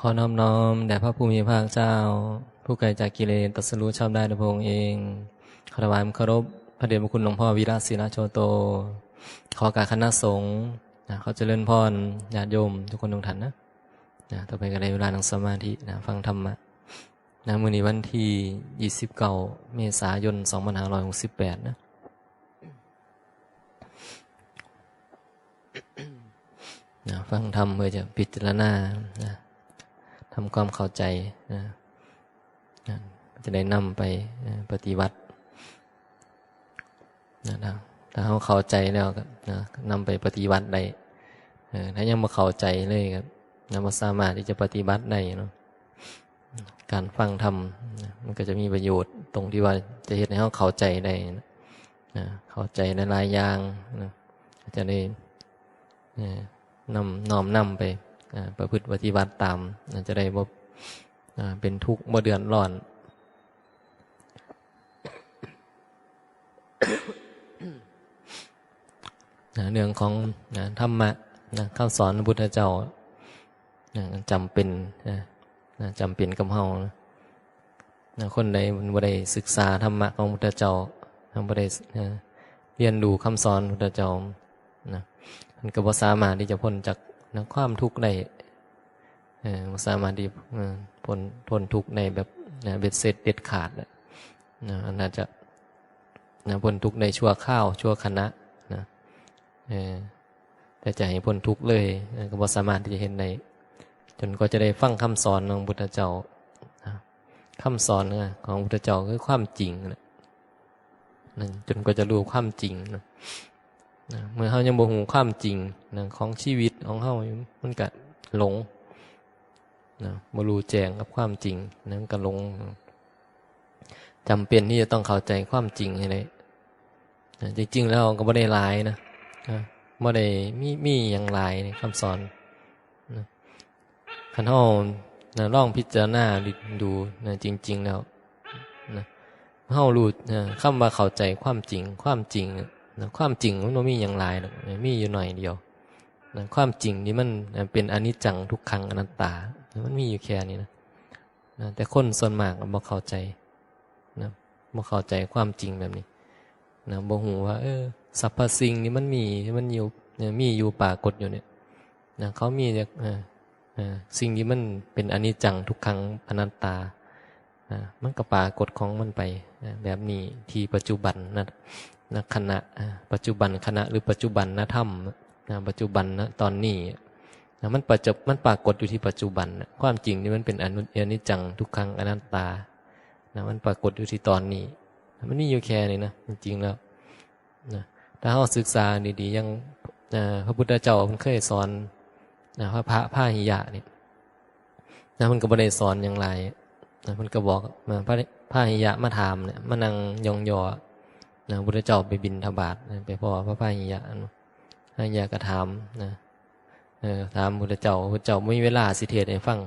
ขอน้อมน้อมแด่พระผู้มีพระภาคเจ้าผู้ไกลจากกิเลสตรัสรู้ชอบได้ด้วยพระองค์เองขอถวายเคารพพระเดชพระคุณหลวงพ่อวีระศิลาโชโตขอการคณะสงฆ์เขาเจริญพรญาติโยมทุกคนทุกท่านนะต่อไปก็ได้เวลานั่งสมาธิฟังธรรมะมื้อนี้วันที่29เมษายน2568นะฟังธรรมเพื่อจะพิจารณาทำความเข้าใจจะได้นำไปปฏิบัติถ้าเขาเข้าใจแล้วก็นำไปปฏิบัติได้ถ้ายังไม่เข้าใจเลยครับไม่สามารถที่จะปฏิบัติได้เนาะการฟังธรรมมันก็จะมีประโยชน์ตรงที่ว่าจะเห็นให้เขาเข้าใจได้เข้าใจในหลายอย่างจะได้น้อมนำไปประพฤติปฏิบัติตามจะได้บ่เป็นทุกข์บ่เดือดร้อนเรื่องของธรรมะคำสอนพระพุทธเจ้าจำเป็นกับเฮาคนใดบ่ได้ศึกษาธรรมะของพระพุทธเจ้าบ่ได้เรียนรู้คำสอนพระพุทธเจ้ามันก็บ่สามารถที่จะพ้นจากความทุกข์ได้บ่สามารถที่พ้นทุกข์ในแบบเบ็ดเสร็จเด็ดขาดน่าจะพ้นทุกข์ในชั่วข้าวชั่วขณะแต่จะให้พ้นทุกข์เลยก็บ่สามารถที่จะเห็นได้จนก็จะได้ฟังคำสอนของพระพุทธเจ้าคำสอนของพระพุทธเจ้าคือความจริงจนก็จะรู้ความจริงเมื่อเฮายังบ่ฮู้ความจริงของชีวิตของเฮามันก็หลงบ่รู้แจ้งกับความจริงมันก็หลงจำเป็นที่จะต้องเข้าใจความจริงให้ได้จริงๆแล้วก็บ่ได้หลายนะบ่ได้มีอย่างหลายในคำสอนคันเฮาลองพิจารณาดูจริงๆแล้วเฮารู้คำว่าเข้าใจความจริงความจริงมันบ่มีอย่างหลายหรอกมีอยู่หน่อยเดียวความจริงนี่มันเป็นอนิจจังทุกขังอนัตตามันมีอยู่แค่นี้นะแต่คนส่วนมากบ่เข้าใจบ่เข้าใจความจริงแบบนี้บ่ฮู้ว่าสรรพสิ่งนี่มันอยู่ปรากฏอยู่เนี่ยเขามีสิ่งที่มันเป็นอนิจจังทุกขังอนัตตามันก็ปรากฏของมันไปแบบนี้ที่ปัจจุบันขณะปัจจุบันขณะหรือปัจจุบันธรรมปัจจุบันตอนนี้มันปรากฏอยู่ที่ปัจจุบันความจริงนี่มันเป็นอนิจจังทุกขังอนัตตามันปรากฏอยู่ที่ตอนนี้มันมีอยู่แค่นี้นะจริงๆแล้วถ้าเราศึกษาดีๆยังพระพุทธเจ้าเพิ่นเคยสอนพระพาหิยะนี่มันก็บ่ได้สอนอย่างไรมันก็บอกพระพาหิยะมาถามเนี่ยมานั่งยองยอพระพุทธเจ้าไปบิณฑบาตไปพ่อพระพาหิยะพาหิยะก็ถามถามพระพุทธเจ้าไม่มีเวลาสิเทศน์ให้ฟัง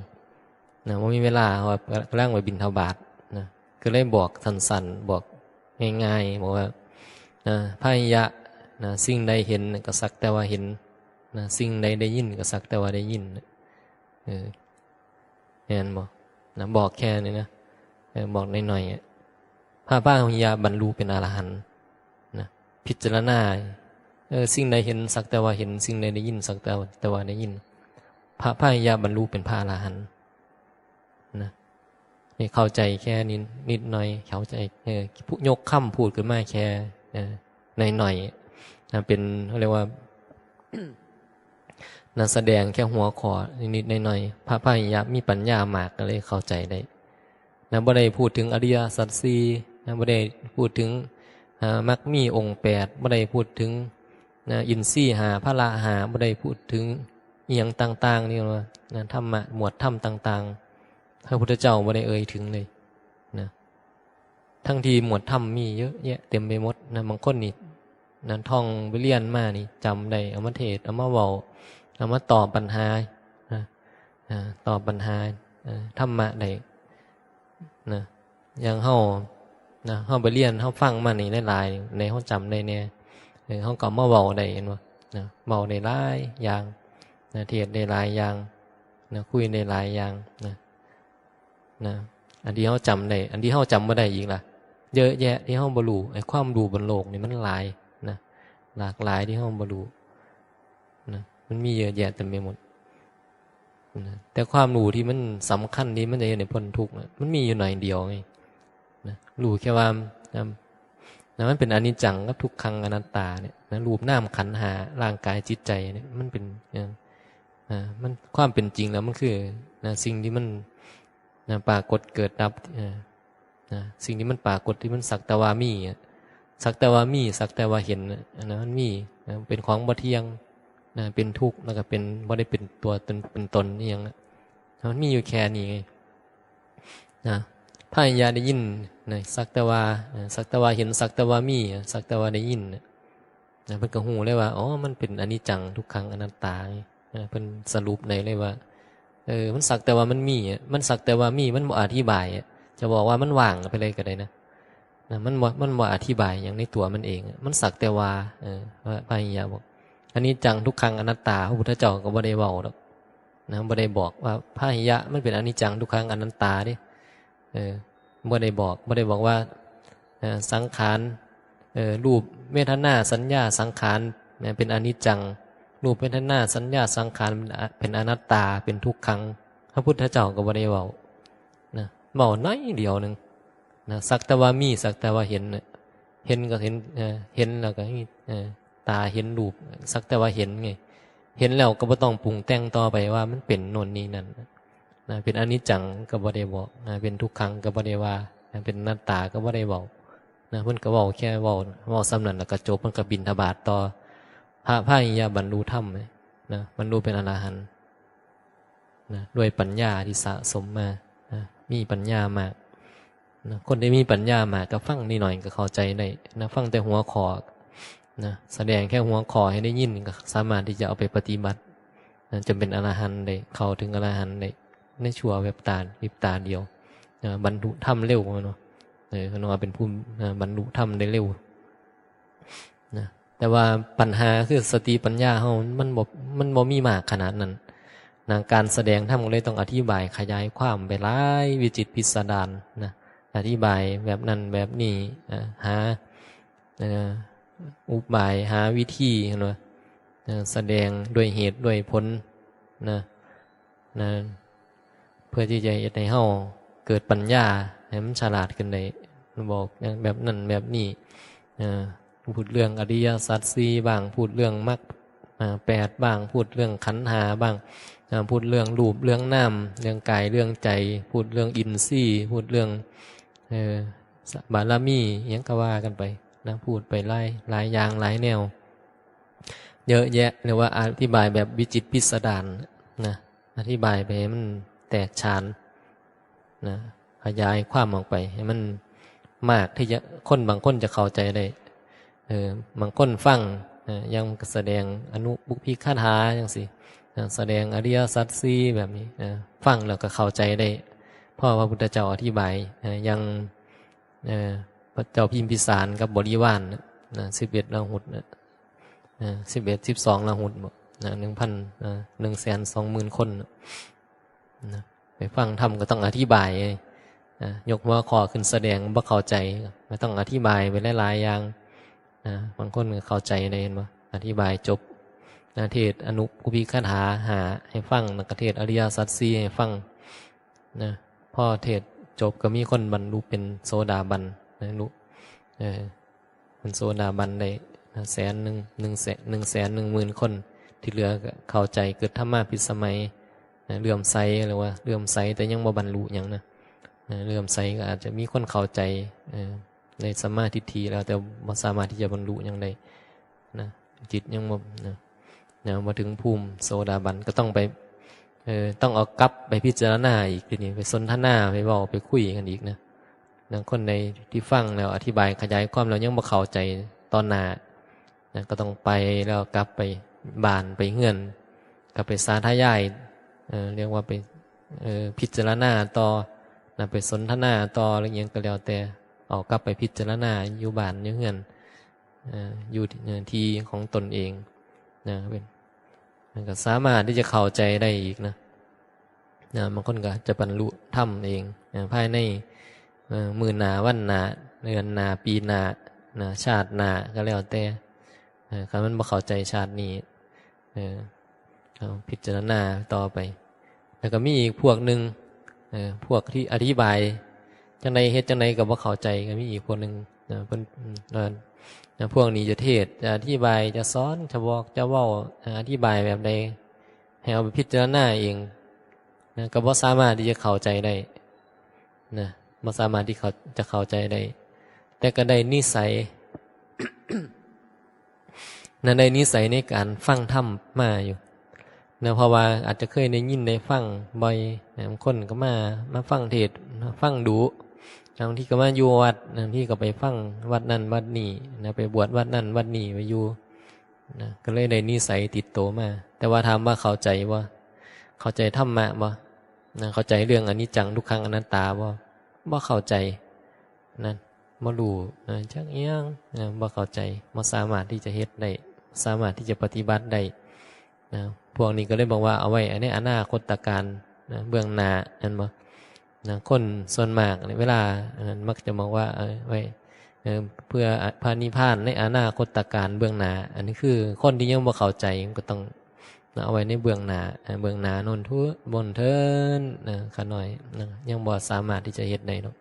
ไม่มีเวลาว่ากำลังไปบิณฑบาตก็เลยบอกสั้นๆบอกง่ายๆบอกว่าพาหิยะสิ่งใดเห็นก็สักแต่ว่าเห็นสิ่งใดได้ยินก็สักแต่ว่าได้ยินเห็นบอกแค่นี้นะบอกหน่อยๆพระหิยะบรรลุเป็นอรหันต์พิจารณาสิ่งใดเห็นสักแต่ว่าเห็นสิ่งใดได้ยินสักแต่ว่าได้ยินพระหิยะบรรลุเป็นพระอรหันต์นี่เข้าใจแค่นิดหน่อยเข้าใจผู้ยกคำพูดขึ้นมาแค่หน่อยเป็นเขาเรียกว่านักแสดงแค่หัวข้อนิดๆหน่อยๆพระหิยะมีปัญญามากก็เลยเข้าใจได้บ่ได้พูดถึงอริยสัจสี่บ่ได้พูดถึงมรรคมีองค์8บ่ได้พูดถึงอินทรีย์5พละ5บ่ได้พูดถึงอีหยังต่างๆนี่ว่าธรรมะหมวดธรรมต่างๆพระพุทธเจ้าบ่ได้เอ่ยถึงเลยทั้งที่หมวดธรรมมีเยอะแยะเต็มไปหมดบางคนนี่ท่องไปเรียนมานี่จำได้เอามาเทศน์เอามาเว้าเอามาตอบปัญหาตอบปัญหาธรรมะได้อย่างเฮาไปเรียนเฮาฟังมานี่หลายๆในเฮาจำได้แน่เฮาก็มาเว้าได้เห็นบ่เว้าได้หลายอย่างเทศน์ได้หลายอย่าง นะคุยในหลายอย่างนะอันที่เขาจำได้อันที่เขาจำไม่ได้อีกล่ะเยอะแยะที่เขาบรู้ไอ้ความรู้บนโลกนี่มันหลายนะหลากหลายที่เขาบรู้นะมันมีเยอะแยะเต็มไปหมดนะแต่ความรู้ที่มันสำคัญที่มันจะให้พ้นทุกข์นะมันมีอยู่หน่อยเดียวไงนะรู้แค่ว่านะมันเป็นอนิจจังกับทุกขังอนัตตาเนี่ยนะรูปนามขันธ์ห้าร่างกายจิตใจเนี่ยมันเป็นมันความเป็นจริงแล้วมันคือนะสิ่งที่มันนะปรากฏเกิดดับนะสิ่งที่มันปรากฏที่มันสักแต่ว่ามีสักแต่ว่ามีสักแต่ว่าเห็นนะมันมีนะเป็นของบ่เที่ยงนะเป็นทุกข์แล้วก็เป็นบ่ได้เป็นตัวตนเป็นตนนี่อย่างนะมันมีอยู่แค่นี้ไงนะพระอริยะได้ยินนะสักแต่ว่าเห็นสักแต่ว่ามีสักแต่ว่าได้ยินนะเพิ่นก็ฮู้เลยว่าอ๋อมันเป็นอนิจจังทุกขังอนัตตาเพิ่นสรุปในเลยว่ามันสักแต่ว่ามันมีมันสักแต่ว่ามีมันบ่อธิบายจะบอกว่ามันว่างไปเลยก็ได้นะมันบ่อธิบายอย่างในตัวมันเองมันสักแต่ว่าพระอริยะบอกอันนี้จังทุกขังอนัตตาพระพุทธเจ้าก็บ่ได้เว้าดอกนะบ่ได้บอกว่าพระอริยะมันเป็นอนิจจังทุกขังอนัตตาเด้บ่ได้บอกว่าสังขารรูปเวทนาสัญญาสังขารเป็นอนิจจังรูปเวทนาสัญญาสังขารเป็นอนัตตาเป็นทุกขังพระพุทธเจ้าก็บ่ได้เว้านะเว้าน้อยเดียวนึงนะสักแต่ว่ามีสักแต่ว่าเห็นเห็นก็เห็นเห็นแล้วก็ตาเห็นรูปสักแต่ว่าเห็นไงเห็นแล้วก็บ่ต้องปรุงแต่งต่อไปว่ามันเป็นโน่นนี่นั่นนะเป็นอนิจจังก็บ่ได้บอกนะเป็นทุกขังก็บ่ได้ว่าเป็นอนัตตาก็บ่ได้เว้านะเพิ่นก็เว้าแค่เว้าซ้ำนั้นแล้วก็จบเพิ่นก็บิณฑบาตต่อพระอริยะบรรลุธรรมนะบรรลุเป็นอรหันต์นะด้วยปัญญาที่สะสมมานะมีปัญญามากนะคนที่มีปัญญามากก็ฟังนิดหน่อยก็เข้าใจได้นะฟังแต่หัวข้อนะแสดงแค่หัวข้อให้ได้ยินก็สามารถที่จะเอาไปปฏิบัตินะจะเป็นอรหันต์ได้เข้าถึงอรหันต์ได้ในชั่วพริบตาเดียวบรรลุธรรมเร็วเนาะเขาว่าเป็นผู้บรรลุธรรมได้เร็วนะแต่ว่าปัญหาคือสติปัญญาเฮามันบ่มีมากขนาดนั้นนะการแสดงธรรมก็เลยต้องอธิบายขยายความไปหลายวิจิตรพิสดารนะอธิบายแบบนั้นแบบนี้หาอุบายหาวิธีเนาะแสดงด้วยเหตุด้วยผลนะเพื่อที่จะให้เฮาเกิดปัญญาให้มันฉลาดขึ้นได้บอกแบบนั้นแบบนี้พูดเรื่องอริยสัจสี่บ้างพูดเรื่องมรรค8บ้างพูดเรื่องขันธ์5บ้างพูดเรื่องรูปเรื่องนามเรื่องกายเรื่องใจพูดเรื่องอินทรีย์พูดเรื่องบารมียังก็ว่ากันไปนะพูดไปหลายอย่างหลายแนวเยอะแยะเรียกว่าอธิบายแบบวิจิตรพิสดารนะอธิบายไปให้มันแตกฉานนะขยายความออกไปให้มันมากที่จะคนบางคนจะเข้าใจได้บางคนฟังยังแสดงอนุบุพพิฆาถาอย่างสิแสดงอริยสัจสี่แบบนี้ฟังแล้วก็เข้าใจได้เพราะพระพุทธเจ้าอธิบายยังพระเจ้าพิมพิสารกับบริวาร11ราหุต12ราหุต1,120,000 คนไปฟังธรรมก็ต้องอธิบายยกหัวข้อขึ้นแสดงบ่เข้าใจไม่ต้องอธิบายไปหลายๆอย่างบางคนก็เข้าใจได้เห็นบ่อธิบายจบเทศอนุปุพิฆาถาหาให้ฟังแล้วก็เทศอริยสัจสี่ให้ฟังพอเทศจบก็มีคนบรรลุเป็นโสดาบันเป็นโสดาบันได้110,000 คนที่เหลือก็เข้าใจเกิดธรรมะภิสมัยเลื่อมใสหรือว่าเลื่อมใสแต่ยังบ่บรรลุหยังนะเลื่อมใสก็อาจจะมีคนเข้าใจในสัมมาทิฏฐิแล้วแต่บ่สามารถที่จะบรรลุหยังได้นะจิตยังบ่มาถึงภูมิโสดาบันก็ต้องไปต้องเอากลับไปพิจารณาอีกทีนี้ไปสนทนาไปเว้าไปคุยกันอีกนะคนในที่ฟังแล้วอธิบายขยายความแล้วยังบ่เข้าใจตอนหน้าก็ต้องไปแล้วกลับไปบ้านไปเฮือนกลับไปสาธยายเรียกว่าไปพิจารณาต่อไปสนทนาต่ออะไรอย่างเงี้ยก็แล้วแต่เอากลับไปพิจารณาอยู่บ้านอยู่เฮือนอยู่ที่ของตนเองเป็นมันก็สามารถที่จะเข้าใจได้อีกนะ บางคนก็จะบรรลุธรรมเองภายในมื้อหน้าวันหน้าเดือนหน้าปีหน้าชาติหน้าก็แล้วแต่คันมันบ่เข้าใจชาตินี้เอาพิจารณาต่อไปแล้วก็มีอีกพวกหนึ่งพวกที่อธิบายจังใดเฮ็ดจังใดก็บ่เข้าใจก็มีอีกพวกหนึ่งเพิ่นพวกนี้จะเทศจะอธิบายจะสอนจะบอกจะเว้าอธิบายแบบใดให้เอาไปพิจารณาเองก็บ่สามารถที่จะเข้าใจได้บ่สามารถที่เขาจะเข้าใจได้แต่ก็ได้นิสัย ได้นิสัยในการฟังธรรมมาอยู่เพราะว่าอาจจะเคยได้ยินได้ฟังบ่อยบางคนก็มาฟังเทศฟังดูบางทีก็มาอยู่วัดบางทีก็ไปฟังวัดนั้นวัดนี้ไปบวชวัดนั้นวัดนี้ไปอยู่ก็เลยได้นิสัยติดโตมาแต่ว่าถามว่าเข้าใจบ่เข้าใจธรรมะบ่เข้าใจเรื่องอนิจจังทุกขังอนัตตาบ่เข้าใจนั่นบ่รู้จักอีหยังบ่เข้าใจบ่สามารถที่จะเฮ็ดได้สามารถที่จะปฏิบัติได้พวกนี้ก็เลยบอกว่าเอาไว้อันนี้อนาคตการเบื้องหน้านั่นบ่คนส่วนมากเวลามักจะมองว่าไว้เพื่อพระนิพพานในอนาคตการเบื้องหน้าอันนี้คือคนที่ยังบ่เข้าใจก็ต้องเอาไว้ในเบื้องหน้าโน่นทุบนเทินขาน้อยยังบ่สามารถที่จะเฮ็ดได้หรอก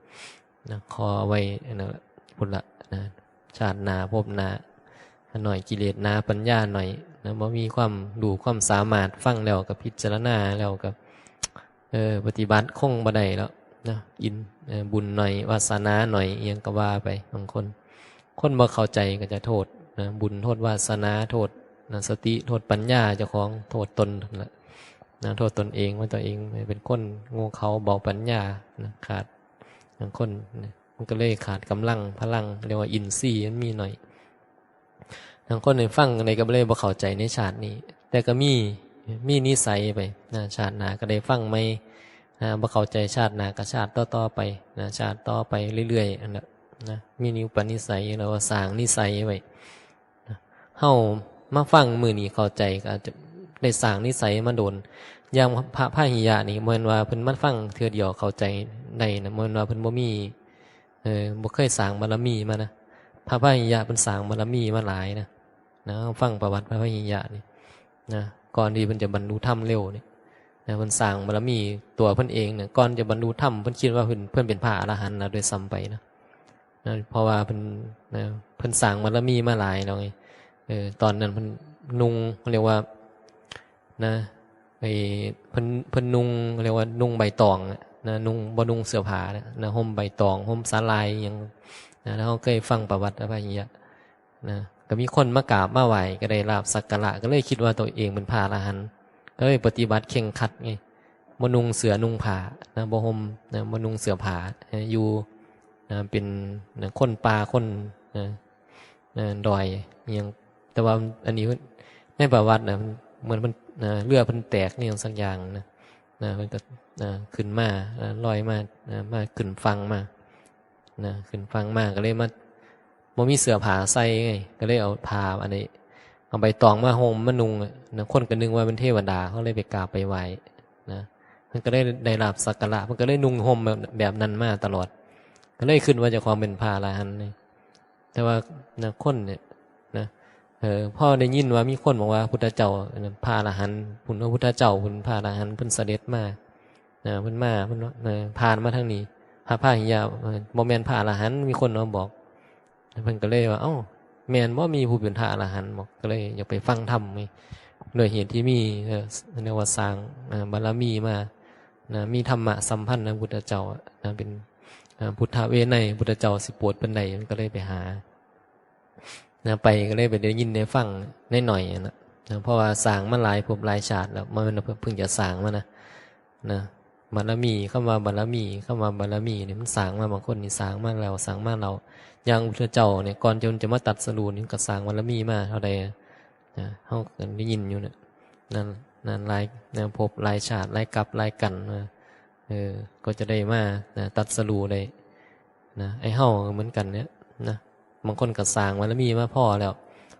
ขอเอาไว้พุ่นละชาติหน้าภพหน้าขาน้อยกิเลสหน้าปัญญาหน่อยบ่มีความรู้ความสามารถฟังแล้วก็พิจารณาแล้วก็ปฏิบัติคงบ่ได้แล้วอินบุญหน่อยวาสนาหน่อยเอียงก็ว่าไปบางคนบ่เข้าใจก็จะโทษบุญโทษวาสนาโทษสติโทษปัญญาเจ้าของโทษตนโทษตนเองว่าตัวเองเป็นคนโง่เขลาเบาปัญญาขาดบางคนมันก็เลยขาดกำลังพลังเรียกว่าอินทรีย์มันมีหน่อยบางคนฟังในก็เลยบ่เข้าใจในชาตินี้แต่ก็มีนิสัยไปชาติหน้าก็ได้ฟังไหมบ่เข้าใจชาติหน้าก็ชาติต่อไปชาติต่อไปเรื่อยๆอันนั้นมีนิวปณิสัยแล้วสร้างนิสัยไว้เฮามาฟังมื้อนี้เข้าใจก็อาจจะได้สร้างนิสัยมาโดนอย่างพระพหิยะนี่เหมือนว่าเพิ่นมาฟังเทื่อเดียวเข้าใจได้นะเหมือนว่าเพิ่นบ่มีบ่เคยสร้างบารมีมานะพระพหิยะเพิ่นสร้างบารมีมาหลายนะฟังประวัติพระพหิยะนี่ก่อนที่เพิ่นจะบรรลุธรรมเร็วนี่เพิ่นสร้างบารมีตัวเพิ่นเองเนี่ยก่อนจะบรรลุธรรมเพิ่นคิดว่าเพิ่นเป็นพระอรหันต์แล้วโดยซ้ำไปนะเพราะว่าเพิ่นสร้างบารมีมาหลายแล้วไงตอนนั้นเพิ่นนุ่งเรียกว่าเพิ่นนุ่งเรียกว่านุ่งใบตองนุ่งบ่นุ่งเสื้อผ้าห่มใบตองห่มสาลายอย่างแล้วเคยฟังประวัติอะไรอย่างเงี้ยก็มีคนมากราบมาไหว้ก็ได้ลาบสักการะก็เลยคิดว่าตัวเองเป็นพระอรหันต์ก็เลยปฏิบัติเข่งขัดไงบ่นุ่งเสื้อนุ่งผ้าบ่ห่มบ่นุ่งเสื้อผ้าอยู่เป็นคนป่าคนดอยอย่างแต่ว่าอันนี้ในประวัติเหมือนมันเรือเพิ่นแตกนี่อย่างสักอย่างมันก็ขึ้นมาลอยมามาขึ้นฟังมาขึ้นฟังมาก็เลยมาบ่มีเสื้อผ้าใส่ไงก็เลยเอาผ้าอันนี้เอาใบตองมาห่มมานุ่งคนก็นึกว่าเป็นเทวดาเขาเลยไปกราบไปไหว้มันก็ได้รับสักการะมันก็เลยนุ่งห่มแบบนั้นมาตลอดก็เลยขึ้นว่าจะความเป็นพระอรหันต์นี่แต่ว่าคนเนี่ยพ่อได้ยินว่ามีคนบอกว่าพุทธเจ้าพระอรหันต์พุทธเจ้าพุทธพระอรหันต์เพิ่นเสด็จมาเพิ่นผ่านมาทางนี้พระหิยะบ่แม่นพระอรหันต์มีคนมาบอกเพิ่นก็เลยว่าเอ้าแม่นบ่มีผู้เป็นพระอรหันต์บอกก็เลยอยากไปฟังธรรมโดยเหตุที่มีเรียกว่าสร้างบารมีมามีธรรมะสัมพันธ์กับพุทธเจ้าเป็นพุทธเวไนยพุทธเจ้าสิโปรดปานใดมันก็เลยไปหาไปก็เลยไปได้ยินได้ฟังได้หน่อยเพราะว่าสร้างมาหลายภพหลายชาติแล้วมันเพิ่งจะสร้างมานะบารมีเข้ามาบารมีเนี่ยมันสร้างมาบางคนนี่สร้างมาแล้วสร้างมาเราอย่างพุทธเจ้าเนี่ยก่อนจะมาตัดสรุปนี่ก็สร้างบารมีมาเท่าใดเฮาก็ได้ยินอยู่นั่นหลายภพหลายชาติหลายกับหลายกันก็จะได้มาตัดสรุปได้ไอ้เฮาเหมือนกันเนี่ยบางคนก็สร้างบารมีมาพอแล้ว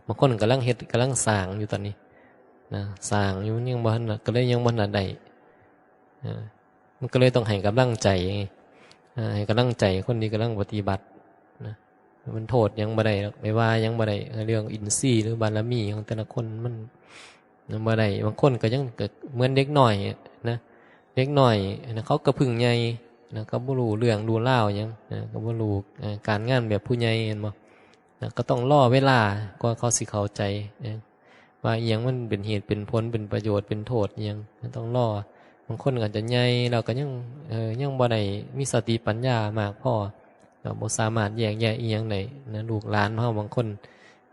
บางคนกำลังเฮ็ดกำลังสร้างอยู่ตอนนี้สร้างอยู่ยังบ่ทันก็เลยยังบ่ทันได้ มันก็เลยต้องให้กำลังใจให้กำลังใจคนที่กำลังปฏิบัตินะมันโทษยังบ่ได้ไม่ว่ายังบ่ได้เรื่องอินทรีย์หรือบารมีของแต่ละคนมันบ่ได้บางคนก็ยังเหมือนเด็กหน่อยนะเด็กหน่อยนะเขาก็พึ่งใหญ่นะก็บ่รู้เรื่องรู้ราวหยังนะก็บ่รู้การงานแบบผู้ใหญ่เห็นบ่นะก็ต้องรอเวลากว่าเขาสิเข้าใจว่าอีหยังมันเป็นเหตุเป็นผลเป็นประโยชน์เป็นโทษอีหยังต้องรอบางคนก็จะใหญ่เราก็ยังบ่ได้มีสติปัญญามากพอบ่สามารถแยกแยะอีหยังได้นะลูกหลานเฮาบางคน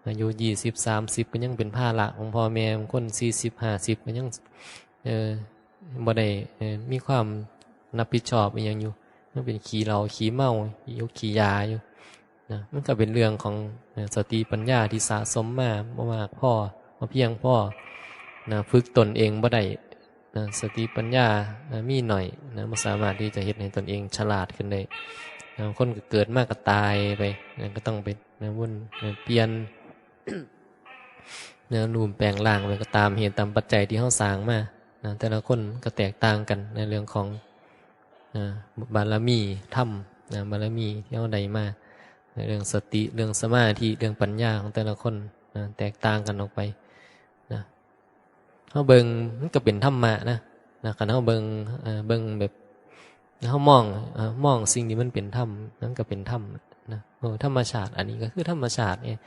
อายุ20 30ก็ยังเป็นภาระของพ่อแม่บางคน40 50ก็ยังบ่ได้มีความรับผิดชอบอีหยังอยู่ยังเป็นขี้เหล้าขี้เมาขี้ยาอยู่นะมันก็เป็นเรื่องของสติปัญญาที่สะสมมาบ่มากพอบ่เพียงพอนะฝึกตนเองบ่ได้นะสติปัญญามีหน่อยนะบ่สามารถที่จะเฮ็ดให้ตนเองฉลาดขึ้นได้คนก็เกิดมากก็ตายไปก็ต้องไปวนเปลี่ยนรูปแปลงร่างไปก็ตามเหตุตามปัจจัยที่เฮาสร้างมาแต่ละคนก็แตกต่างกันในเรื่องของบารมีธรรมบารมีที่เฮาได้มาในเรื่องสติเรื่องสมาธิเรื่องปัญญาของแต่ละคนแตกต่างกันออกไปเฮาเบิ่งมันก็เป็นธรรมะนะคันเฮาเบิ่งแบบเฮามองสิ่งที่มันเป็นธรรมนั้นก็เป็นธรรมนะธรรมชาติอันนี้ก็คือธรรมชาติเนี่ย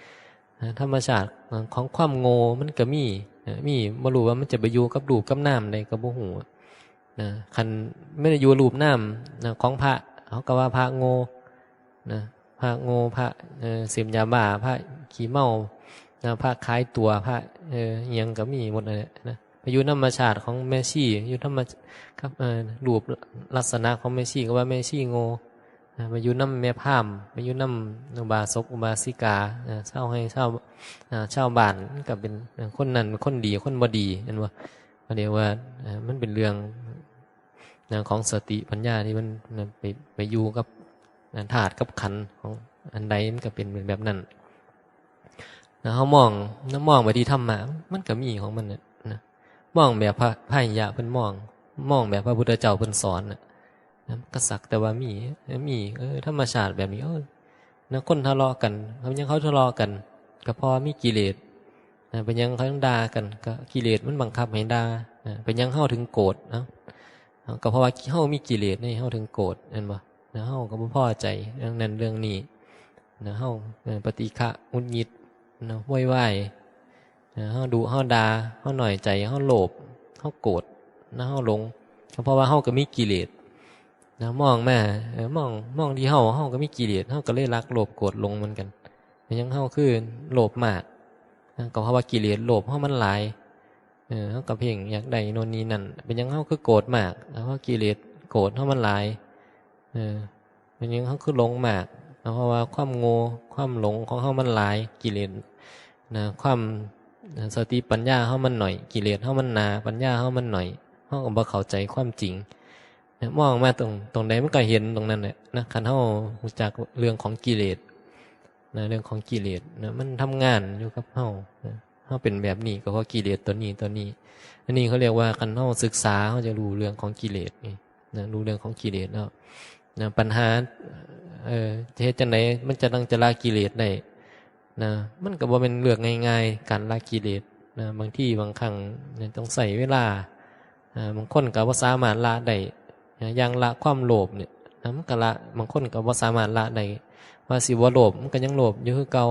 ธรรมชาติของความโง่มันก็มีบ่รู้ว่ามันจะไปอยู่กับรูปกับนามใดก็บ่ฮู้นะคันไม่ได้อยู่รูปนามของพระเขาก็ว่าพระโง่นะพระโง่พระเสพยาบ้าพระขี้เมาพระขายตัวพระอิหยังก็มีหมดเลยนะไปอยู่ธรรมชาติของแม่ชีอยู่ธรรมครับรูปลักษณะของแม่ชีก็ว่าแม่ชีโง่ไปอยู่น้ำแม่พามไปอยู่น้ำอุบาสกอุบาสิกาเช่าให้เช่าบ้านก็เป็นคนนั้นคนดีคนบ่ดีนั่นว่าเรียกว่ามันเป็นเรื่องของสติปัญญาที่มันไปอยู่กับธาตุกับขันธ์ของอันใดมันก็เป็นแบบนั้นเขามองไปที่ธรรมะมันก็มีของมันนะมองแบบพระหิยะเพิ่นมองแบบพระพุทธเจ้าเพิ่นสอนก็สักแต่ว่ามีธรรมชาติแบบนี้นะคนทะเลาะกันเขายังเขาทะเลาะกันก็เพราะมีกิเลสเป็นยังเขาต้องด่ากันก็กิเลสมันบังคับให้ด่าเป็นยังเฮาถึงโกรธก็เพราะว่าเฮามีกิเลสนี่เฮาถึงโกรธนั่นบ่นะเฮาก็บ่พอใจเรื่องนั้นเรื่องนี้นะเฮาปฏิฆะหงุดหงิดนะว้วายเฮาดุเฮาด่าเฮาหน่อยใจเฮาโลภเฮาโกรธนะเฮาหลงเพราะว่าเฮาก็มีกิเลสนะมองมองที่เฮาก็มีกิเลสเฮาก็เลยรักโลภโกรธหลงเหมือนกันยังเฮาคือโลภมากก็เพราะว่ากิเลสโลภเฮามันหลายเฮาก็เพ่งอยากได้โน่นนี่นั่นเป็นยังเฮาคือโกรธมากเพราะกิเลสโกรธเฮามันหลายเป็นยังเฮาคือหลงมากเพราะว่าความโง่ความหลงของเฮามันหลายกิเลสนะความสติปัญญาเฮามันหน่อยกิเลสเฮามันหนาปัญญาเฮามันหน่อยเฮาก็บ่เข้าใจความจริงมองมาตรงใดมันก็เห็นตรงนั้นแหละนะคันเฮารู้จักเรื่องของกิเลสนะเรื่องของกิเลสนะมันทำงานอยู่กับเฮาเป็นแบบนี้ก็เพราะกิเลสตัวนี้อันนี้เขาเรียกว่าคันเฮาศึกษาเฮาจะรู้เรื่องของกิเลสนะรู้เรื่องของกิเลสแล้วนะปัญหาจะเฮ็ดจังไดมันจะละกิเลสได้นะมันก็บ่เป็นเรื่องง่ายๆการละกิเลสนะบางที่บางครั้งต้องใช้เวลาบางคนก็บ่สามารถละได้อย่างละความโลภเนี่ยมันก็ละบางคนก็บ่สามารถละได้ว่าสิบ่โลภมันก็ยังโลภอยู่คือเก่า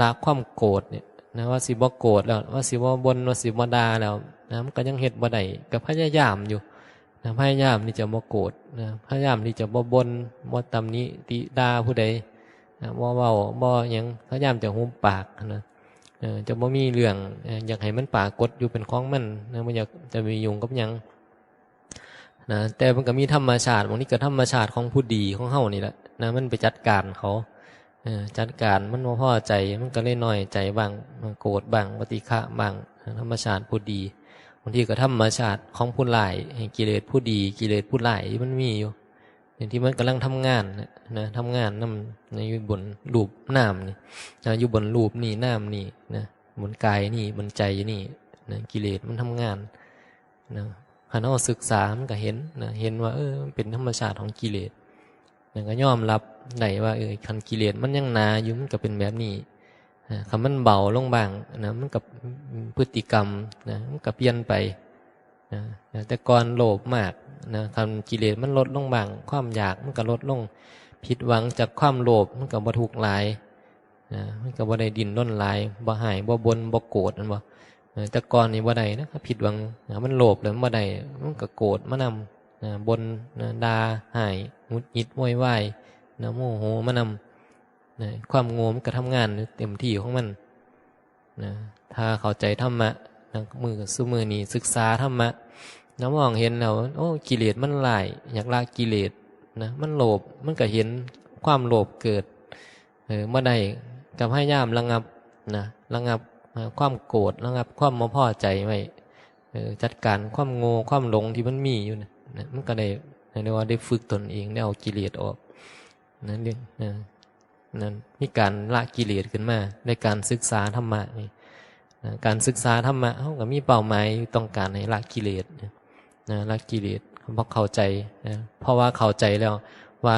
ละความโกรธเนี่ยนะว่าสิบ่โกรธแล้วว่าสิบ่บ่นว่าสิบ่ด่าแล้วนะมันก็ยังเฮ็ดบ่ได้ก็พยายามอยู่นะพยายามที่จะบ่โกรธนะพยายามที่จะบ่บ่นบ่ตำหนิติด่าผู้ใดบ่เว้าบ่หยังพยายามจะหุบปากนะจะบ่มีเรื่องอยากให้มันปรากฏอยู่เป็นของมันนะบ่อยากจะไปยุ่งกับหยังนะแต่มันก็มีธรรมชาติบางทีก็ธรรมชาติของผู้ดีของเฮานี่แหละนะมันไปจัดการเขาจัดการมันบ่พอใจมันก็เลยน้อยใจบ้างโกรธบ้างปฏิฆะบ้างธรรมชาติผู้ดีบางทีก็ธรรมชาติของผู้ร้ายกิเลสผู้ดีกิเลสผู้ร้ายมันมีอยู่อย่างที่มันกำลังทำงานนะทำงานนำอยู่บนรูปนามนี่อยู่บนรูปนี่นามนี่นะบนกายนี่บนใจนี่นะกิเลสมันทำงานนะ คันเฮาศึกษามันก็เห็นนะเห็นว่ามันเป็นธรรมชาติของกิเลสแล้วก็ยอมรับได้ว่าคันกิเลสมันยังหนาอยู่มันก็เป็นแบบนี้คันมันเบาลงบ้างนะมันก็พฤติกรรมนะมันก็เปลี่ยนไปนะแต่ก่อนโลภมากนะคันกิเลสมันลดลงบ้างความอยากมันก็ลดลงผิดหวังจากความโลภมันก็บ่ทุกข์หลายมันก็บ่ได้ดิ้นรนหลายบ่หายบ่บ่นบ่โกรธนั่นบ่แต่ก่อนนี่บ่ได้นะผิดหวังมันโลภแล้วมันบ่ได้มันก็โกรธมานำบ่นด่าหายหงุดหงิดโวยวายโมโหมานำความโง่มันก็ทำงานเต็มที่ของมันถ้าเข้าใจธรรมะซุมื้อนี้ศึกษาธรรมะมองเห็นแล้วโอ้กิเลสมันหลายอยากละกิเลสมันโลภมันก็เห็นความโลภเกิดเมื่อใดก็พยายามระงับระงับความโกรธระงับความไม่พอใจไว้จัดการความโง่ความหลงที่มันมีอยู่มันก็ได้เรียกว่าได้ฝึกตนเองได้เอากิเลสออกนั่นเองนั่นมีการละกิเลสขึ้นมาในการศึกษาธรรมะนี่การศึกษาธรรมะเขาก็มีเป้าหมายต้องการให้ละกิเลสละกิเลสเพราะเข้าใจเพราะว่าเข้าใจแล้วว่า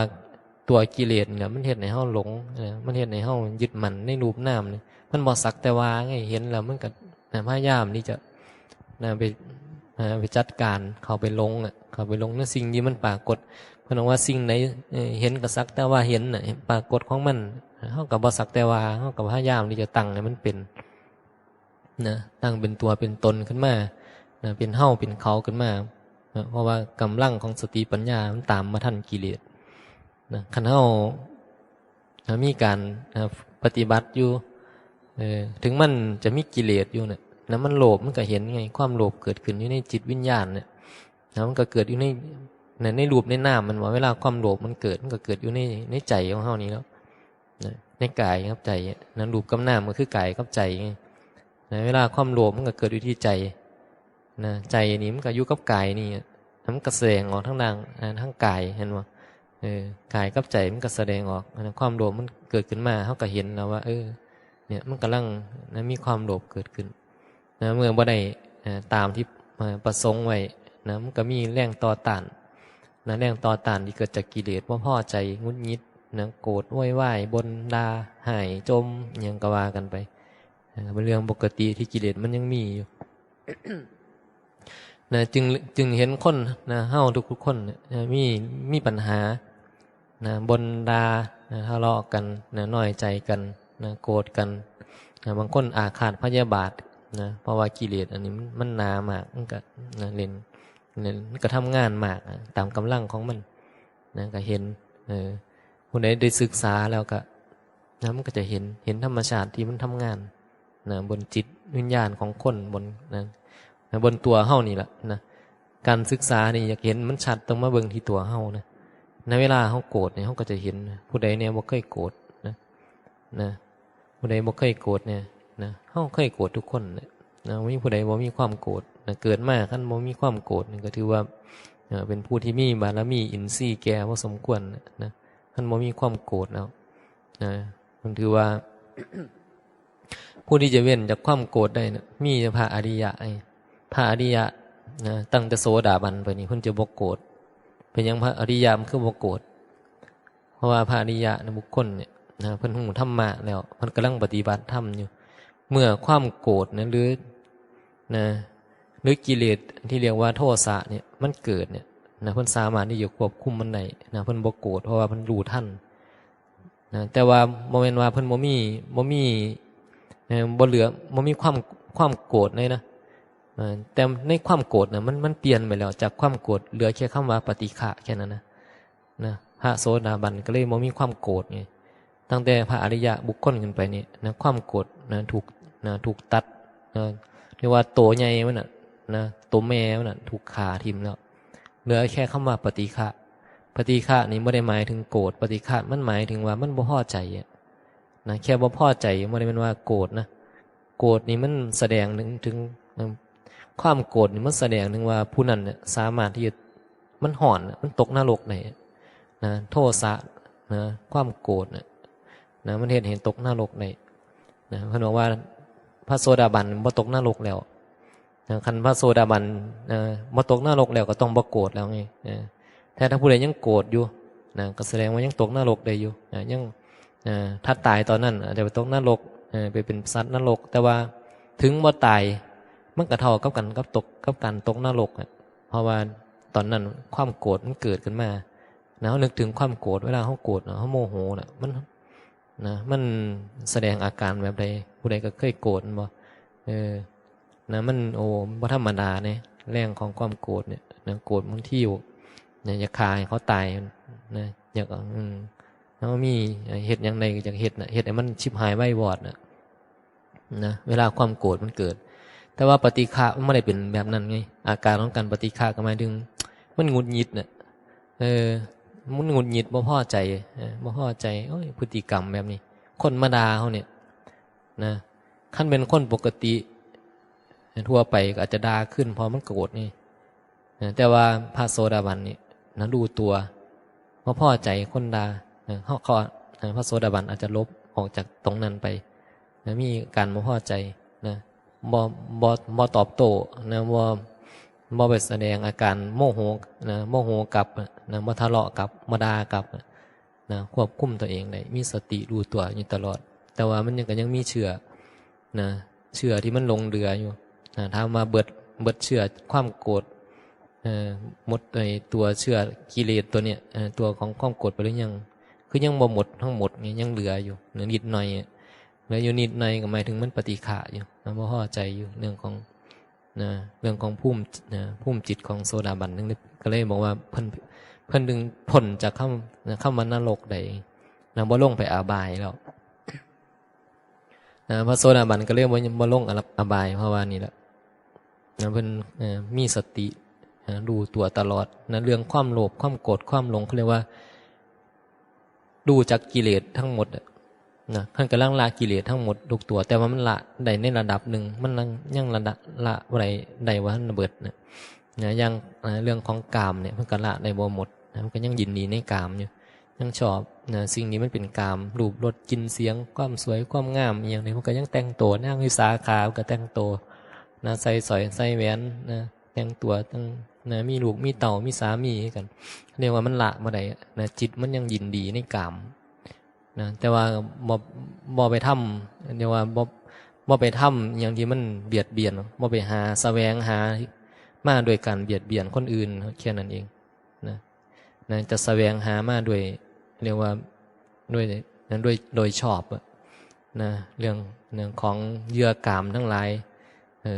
ตัวกิเลสเนี่ยมันเฮ็ดให้เฮาหลงมันเฮ็ดให้เฮายึดมั่นในรูปนามนี่มันบ่สักแต่ว่าไงเห็นแล้วมันก็พยายามที่จะไปจัดการเข้าไปลงเข้าไปลงในสิ่งที่มันปรากฏเพิ่นว่าสิ่งไหนเห็นก็สักแต่ว่าเห็นน่ะปรากฏของมันเฮาก็บ่สักแต่ว่าเฮาก็พยายามที่จะตั้งให้มันเป็นตั้งเป็นตัวเป็นตนขึ้นมาเป็นเฮาเป็นเขาขึ้นมาเพราะว่ากำลังของสติปัญญามันตามมาทันกิเลสคันเฮามีการปฏิบัติอยู่ถึงมันจะมีกิเลสอยู่เนี่ยมันโลภมันก็เห็นไงความโลภเกิดขึ้นอยู่ในจิตวิญญาณเนี่ยมันก็เกิดอยู่ในรูปในนามมันว่าเวลาความโลภมันเกิดมันก็เกิดอยู่ในใจของเฮานี่แล้วในกายกับใจนั้นรูปกับนามก็คือกายกับใจไงเวลาความโลภมันก็เกิดอยู่ที่ใจใจนี้มันก็อยู่กับกายนี่มันก็แสดงออกทั้งกายเห็นบ่กายกับใจมันก็แสดงออกความโลภมันเกิดขึ้นมาเฮาก็เห็นแล้วว่าเนี่ยมันกำลังมีความโลภเกิดขึ้นเมื่อบ่ได้ตามที่ประสงค์ไว้มันก็มีแรงต่อต้านแรงต่อต้านที่เกิดจากกิเลสบ่พอใจงุดหงิดโกรธโวยวายบ่นด่าหายจมหยังก็ว่ากันไปเป็นเรื่องปกติที่กิเลสมันยังมีอยู่ จึงเห็นคนเฮาทุกคนมีปัญหาบ่นด่าทะเลาะกันน้อยใจกันโกรธกันบางคนอาฆาตพยาบาทเพราะว่ากิเลสอันนี้มันหนามากมันก็เล่นมันก็ทำงานมากตามกำลังของมันก็เห็นผู้ใดได้ศึกษาแล้วก็มันก็จะเห็นธรรมชาติที่มันทำงานบนจิตวิญญาณของคนบนตัวเฮานี่แหละการศึกษานี่อยากเห็นมันชัดต้องมาเบิ่งที่ตัวเฮาในเวลาเฮาโกรธเนี่ยเฮาก็จะเห็นผู้ใดเนี่ยบ่เคยโกรธผู้ใดบ่เคยโกรธเนี่ยเฮาเคยโกรธทุกคนมีผู้ใดบ่มีความโกรธเกิดมาคันบ่มีความโกรธนี่ก็ถือว่าเป็นผู้ที่มีบารมีอินทรีย์แก่พอสมควรคันบ่มีความโกรธแล้วมันถือว่า ผู้ที่จะเว้นจากความโกรธได้มีพระอริยะพระอริยะตั้งแต่โสดาบันไปนี่เพิ่นจะบ่โกรธเป็นหยังพระอริยะมันคือบ่โกรธเพราะว่าพระอริยะบุคคลเนี่ยเพิ่นฮู้ธรรมะแล้วเพิ่นกำลังปฏิบัติธรรมอยู่เมื่อความโกรธหรือกิเลสที่เรียกว่าโทสะเนี่ยมันเกิดเนี่ยเพิ่นสามารถที่จะควบคุมมันได้เพิ่นบ่โกรธเพราะว่าเพิ่นรู้ทันแต่ว่าบ่แม่นว่าเพิ่นบ่มีบ่เหลือบ่มีความโกรธเลยนะแต่ในความโกรธมันเปลี่ยนไปแล้วจากความโกรธเหลือแค่คำว่าปฏิฆะแค่นั้นนะพระโสดาบันก็เลยบ่มีความโกรธไงตั้งแต่พระอริยะบุคคลขึ้นไปนี่ความโกรธถูกตัดเรียกว่าตัวใหญ่มันตัวแม่มันถูกฆ่าทิ่มแล้วเหลือแค่คำว่าปฏิฆะปฏิฆะนี่บ่ได้หมายถึงโกรธปฏิฆะมันหมายถึงว่ามันบ่พอใจแค่บ่พอใจบ่ได้เป็นว่าโกรธโกรธนี่มันแสดงถึงความโกรธนี่มันแสดงถึงว่าผู้นั้นสามารถที่จะมันห่อนมันตกนรกได้โทสะความโกรธมันเห็นตกนรกได้เพิ่นบอกว่าพระโสดาบันบ่ตกนรกแล้ว คันพระโสดาบันบ่ตกนรกแล้วก็ต้องบ่โกรธแล้วไงแต่ถ้าผู้ใดยังโกรธอยู่ก็แสดงว่ายังตกนรกได้อยู่ยังถ้าตายตอนนั้นอาจจะไปตกนรกไปเป็นสัตว์นรกแต่ว่าถึงบ่ตายมันก็เท่ากับกันกับตกกับการตกนรกเพราะว่าตอนนั้นความโกรธมันเกิดขึ้นมาเรานึกถึงความโกรธเวลาเขาโกรธเขาโมโหมันแสดงอาการแบบใดผู้ใดก็เคยโกรธบ่มันบ่ธรรมดาเนี่ยแรงของความโกรธเนี่ยโกรธบางที่อยู่อยากฆ่าให้เขาตายอยากแล้วมีเหตุอย่างใดอยากเหตุให้มันชิบหายไว้วอดเวลาความโกรธมันเกิดแต่ว่าปฏิฆะมันไม่ได้เป็นแบบนั้นไงอาการของการปฏิฆะก็หมายถึงมันหงุดหงิดมันหงุดหงิดบ่พอใจบ่พอใจพฤติกรรมแบบนี้คนมาด่าเขาเนี่ยขั้นเป็นคนปกติทั่วไปก็อาจจะด่าขึ้นเพราะมันโกรธนี่แต่ว่าพระโสดาบันนี่ดูตัวบ่พอใจคนด่าเขาพระโสดาบันอาจจะลบออกจากตรงนั้นไปมีการบ่พอใจบ่ตอบโต้บ่ไปแสดงอาการโมโหโมโหกลับบ่ทะเลาะกลับบ่ด่ากลับควบคุมตัวเองได้มีสติรู้ตัวอยู่ตลอดแต่ว่ามันยังมีเชื่อที่มันลงเรืออยู่ถ้ามาเบิดเชื่อความโกรธหมดในตัวเชื่อกิเลสตัวเนี้ยตัวของความโกรธไปหรือยังคือยังบ่หมดทั้งหมดไงยังเหลืออยู่นิดหน่อยเหลืออยู่นิดหน่อยก็หมายถึงมันปฏิฆะอยู่บ่พอใจอยู่เรื่องของภูมิจิตของโสดาบันนึงก็เลยบอกว่าเพิ่นดึงพ้นจากเข้ามานรกได้บ่ลงไปอาบายแล้วพระโสดาบันก็เลยบ่ลงอบายเพราะว่านี่แหละเพิ่นมีสติดูตัวตลอดเรื่องความโลภความโกรธความหลงเขาเรียกว่าดูจากกิเลสทั้งหมดท่านกำลังละกิเลสทั้งหมดทุกตัวแต่ว่ามันละได้ในระดับหนึ่งมันยังระดับละอะไรได้ว่าระเบิดยังเรื่องของกามเนี่ยมันก็ละได้บ่หมดมันก็ยังยินดีในกามอยู่ยังชอบสิ่งนี้มันเป็นกามรูปรสกลิ่นเสียงความสวยความงามอย่างนี้มันก็ยังแต่งตัวนั่งวิสาขาก็แต่งตัวใส่สร้อยใส่แหวนแต่งตัวตั้งมีลูกมีเต่ามีสามีกันเรียกว่ามันละมาได้จิตมันยังยินดีในกามแต่ว่าบ่ไปทำเรียกว่าบ่ไปทำอย่างที่มันเบียดเบียนบ่ไปหาแสวงหามาโดยการเบียดเบียนคนอื่นแค่นั้นเองจะแสวงหามาโดยเรียกว่าโดยชอบเรื่องของเหยื่อกามทั้งหลาย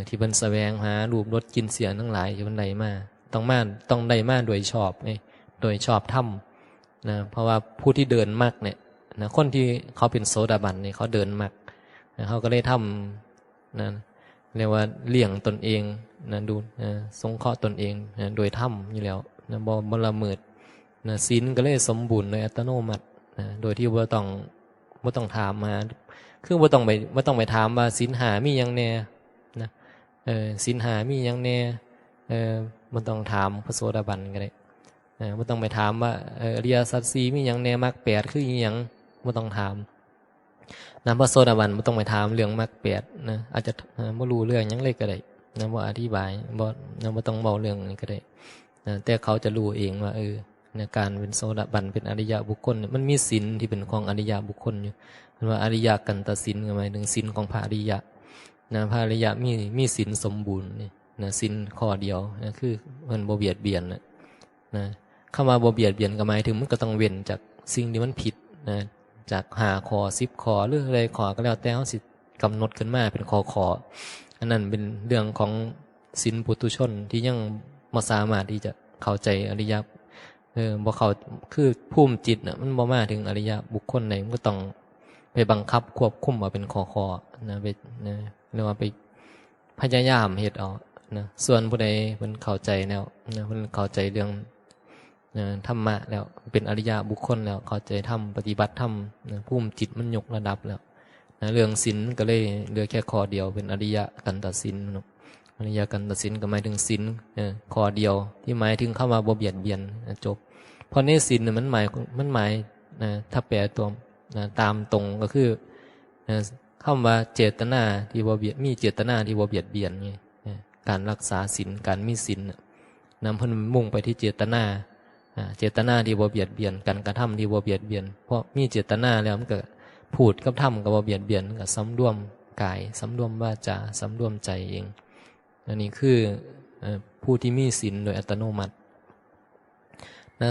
ที่เพิ่นแสวงหารูปรสกลิ่นเสียงทั้งหลายที่เพิ่นได้มาต้องได้มาโดยชอบโดยชอบธรรมเพราะว่าผู้ที่เดินมรรคเนี่ยคนที่เขาเป็นโสดาบันเนี่ยเขาเดินมรรคเขาก็ได้ทำเรียกว่าเลี้ยงตนเองดูสงเคราะห์ตนเองโดยธรรมอยู่แล้วบ่ละเมิดศีลก็เลยสมบูรณ์โดยอัตโนมัติโดยที่บ่ต้องถามมาคือบ่ต้องไปถามว่าศีลห้ามีหยังแน่ศีลห้ามีหยังแน่บ่ต้องถามพระโสดาบันก็ได้บ่ต้องไปถามว่าอริยสัจ4มีหยังแน่มรรค8คืออีหยังบ่ต้องถามพระโสดาบันบ่ต้องไปถามเรื่องมรรค8อาจจะบ่รู้เรื่องหยังเลยก็ได้บ่อธิบายบ่ต้องเว้าเรื่องนี้ก็ได้แต่เขาจะรู้เองว่าการเป็นโสดาบันเป็นอริยบุคคลมันมีศีลที่เป็นของอริยบุคคลอยู่ว่าอริยกันตศีลก็หมายถึงศีลของพระอริยะพระอริยะมีศีลสมบูรณ์ศีลข้อเดียวคือมันบ่เบียดเบียนคำว่าบ่เบียดเบียนก็หมายถึงมันก็ต้องเว้นจากสิ่งที่มันผิดจาก5ข้อ10ข้อหรืออะไรข้อก็แล้วแต่เฮาสิกำหนดขึ้นมาเป็นข้ออันนั้นเป็นเรื่องของศีลปุถุชนที่ยังบ่สามารถที่จะเข้าใจอริยบ่เข้าคือภูมิจิตมันบ่มาถึงอริยบุคคลไหนมันก็ต้องไปบังคับควบคุมมาเป็นข้อไปเรียกว่าไปพยายามเฮ็ดเอาส่วนผู้ใดเพิ่นเข้าใจแล้วเพิ่นเข้าใจเรื่องธรรมะแล้วเป็นอริยบุคคลแล้วเข้าใจธรรมปฏิบัติธรรมภูมิจิตมันยกระดับแล้วเรื่องศีลก็เลยเหลือแค่ข้อเดียวเป็นอริยกันตศีลอริยกันตศีลก็หมายถึงศีลข้อเดียวที่หมายถึงเข้ามาบ่เบียดเบียนจบเพราะในศีลมันหมายถ้าแปลตัวตามตรงก็คือคำว่าเจตนาที่บ่เบียดมีเจตนาที่บ่เบียดเบียนไง การรักษาศีลการมีศีลนำเพิ่นมุ่งไปที่เจตนาเจตนาที่บ่เบียดเบียนการกระทำที่บ่เบียดเบียนเพราะมีเจตนาแล้วมันก็พูดกับทำก็บ่เบียดเบียนก็สำรวมกายสำรวมวาจาสำรวมใจเองอันนี้คือผู้ที่มีศีลโดยอัตโนมัติ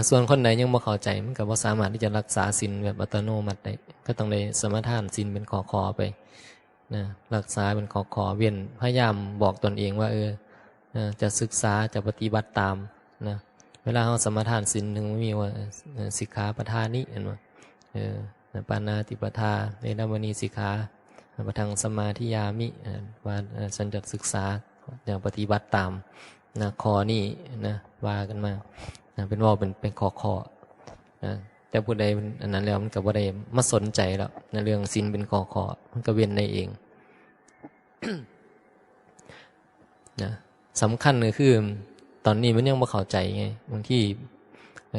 ส่วนคนไหนยังบ่เข้าใจมันก็บ่สามารถที่จะรักษาศีลแบบอัตโนมัติได้ก็ต้องได้สมาทานศีลเป็นขอไปรักษาเป็นขอเว้นพยายามบอกตนเองว่าจะศึกษาจะปฏิบัติตามเวลาเราสมาทานศีลถึงมีว่าสิกขาปทานิเห็นบ่ปานาติปทาเวรมณีสิกขาปทังสมาธิยามิว่าฉันจะศึกษาจะปฏิบัติตามขอนี่ว่ากันมาเป็นว่าเป็นขอแต่ผู้ใดอันนั้นแล้วมันก็บ่ได้มาสนใจแล้วในเรื่องศีลเป็นขอมันก็เว้นได้เอง สำคัญก็คือตอนนี้มันยังบ่เข้าใจไงบางที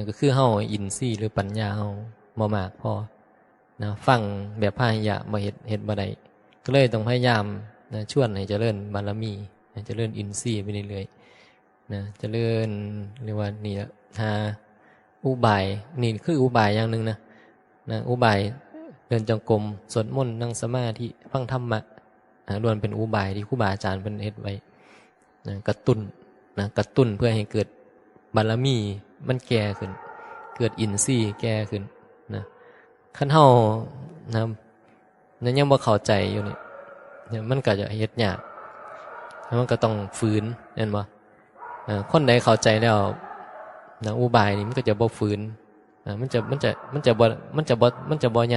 ก็คือเฮาอินทรีย์หรือปัญญาเฮาบ่มากพอฟังแบบพาหิยะบ่เฮ็ดบ่ได้ก็เลยต้องพยายามชวนให้เจริญบารมีเจริญอินทรีย์ไปเรื่อยๆเจริญเรียกว่านี่หาอุบายนี่คืออุบายอย่างนึงนะอุบายเดินจงกรมสวดมนต์นั่งสมาธิฟังธรรมะล้วนเป็นอุบายที่ครูบาอาจารย์เพิ่นเฮ็ดไว้กระตุ้นเพื่อให้เกิดบารมีมันแก่ขึ้นเกิดอินทรีย์แก่ขึ้นคันเฮายังบ่เข้าใจอยู่นี่มันก็จะเฮ็ดยากมันก็ต้องฝืนเห็นบ่คนใดเข้าใจแล้วอุบายนี่มันก็จะบ่ฝืนมันจะบ่ย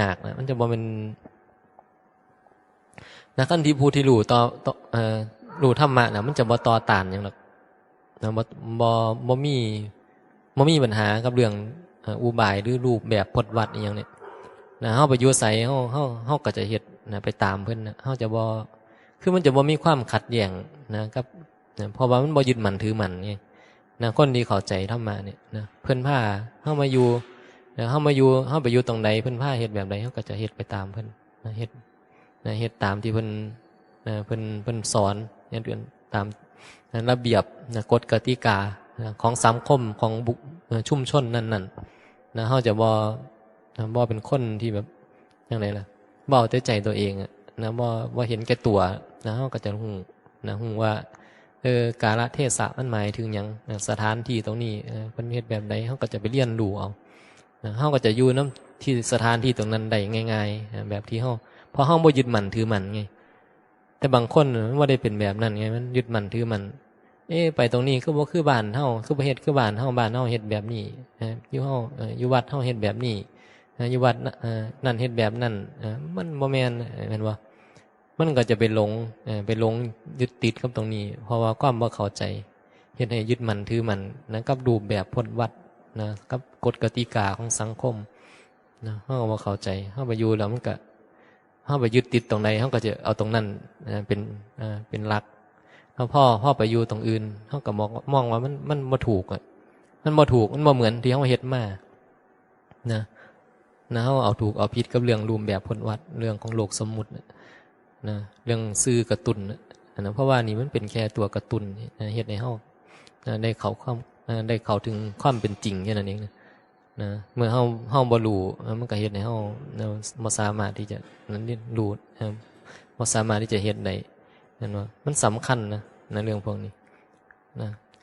ากมันจะบ่เป็นคันที่ผู้ที่รู้ต่อรู้ธรรมะมันจะบ่ต่อต้านหยังหรอกบ่มีปัญหากับเรื่องอุบายหรือรูปแบบพจน์วัดอีหยังเนี่ยเฮาไปอยู่ไสเฮาก็จะเฮ็ดไปตามเพิ่นเฮาจะบ่คือมันจะบ่มีความขัดแย้งกับเพราะว่ามันบ่ยึดมั่นถือมั่นไงคนที่เข้าใจธรรมะเนี่ยเพิ่นพาเฮามาอยู่เฮาไปอยู่ตรงใดเพิ่นพาเฮ็ดแบบใดเฮาก็จะเฮ็ดไปตามเพิ่นเฮ็ดตามที่เพิ่นสอนเดือนตามระเบียบกฎกติกาของสังคมของชุมชนนั้นๆเฮาจะบ่เป็นคนที่แบบจังได๋ล่ะบ่เอาแต่ใจตัวเองบ่เห็นแก่ตัวเฮาก็จะฮู้ว่ากาลเทศะมันหมายถึงหยังสถานที่ตรงนี้เพิ่นเฮ็ดแบบใดเฮาก็จะไปเรียนรู้เอาเฮาก็จะอยู่นำที่สถานที่ตรงนั้นได้ง่ายๆแบบที่เฮาเพราะเฮาบ่ยึดมั่นถือมั่นไงแต่บางคนมันบ่ได้เป็นแบบนั้นไงมันยึดมั่นถือมั่นไปตรงนี้คือบ่คือบ้านเฮาคือบ่เฮ็ดคือบ้านเฮาเฮ็ดแบบนี้อยู่เฮาอยู่วัดเฮาเฮ็ดแบบนี้อยู่วัดนั่นเฮ็ดแบบนั้นมันบ่แม่นแม่นบ่มันก็จะไปหลงยึดติดกับตรงนี้เพราะว่าความบ่เข้าใจเฮ็ดให้ยึดมั่นถือมั่นกับรูปแบบพจน์วัดกับกฎกติกาของสังคมเฮาบ่เข้าใจเฮาไปอยู่แล้วมันก็เฮาไปยึดติดตรงใดเฮาก็จะเอาตรงนั้นเป็นหลักแล้วพ่อไปอยู่ตรงอื่นเฮาก็มองว่ามันบ่ถูกมันบ่ถูกมันบ่เหมือนที่เฮาเฮ็ดมาเฮาเอาถูกเอาผิดกับเรื่องรูปแบบพจน์วัดเรื่องของโลกสมมุติเรื่องสื่อกระตุ้นเพราะว่านี่มันเป็นแค่ตัวกระตุ้นเฮ็ดให้เฮาได้เข้าถึงความเป็นจริงแค่นั้นเองเมื่อเฮาบ่รู้มันก็เฮ็ดให้เฮาบ่สามารถที่จะนั้นรู้บ่สามารถที่จะเฮ็ดได้นั่นว่ามันสำคัญในเรื่องพวกนี้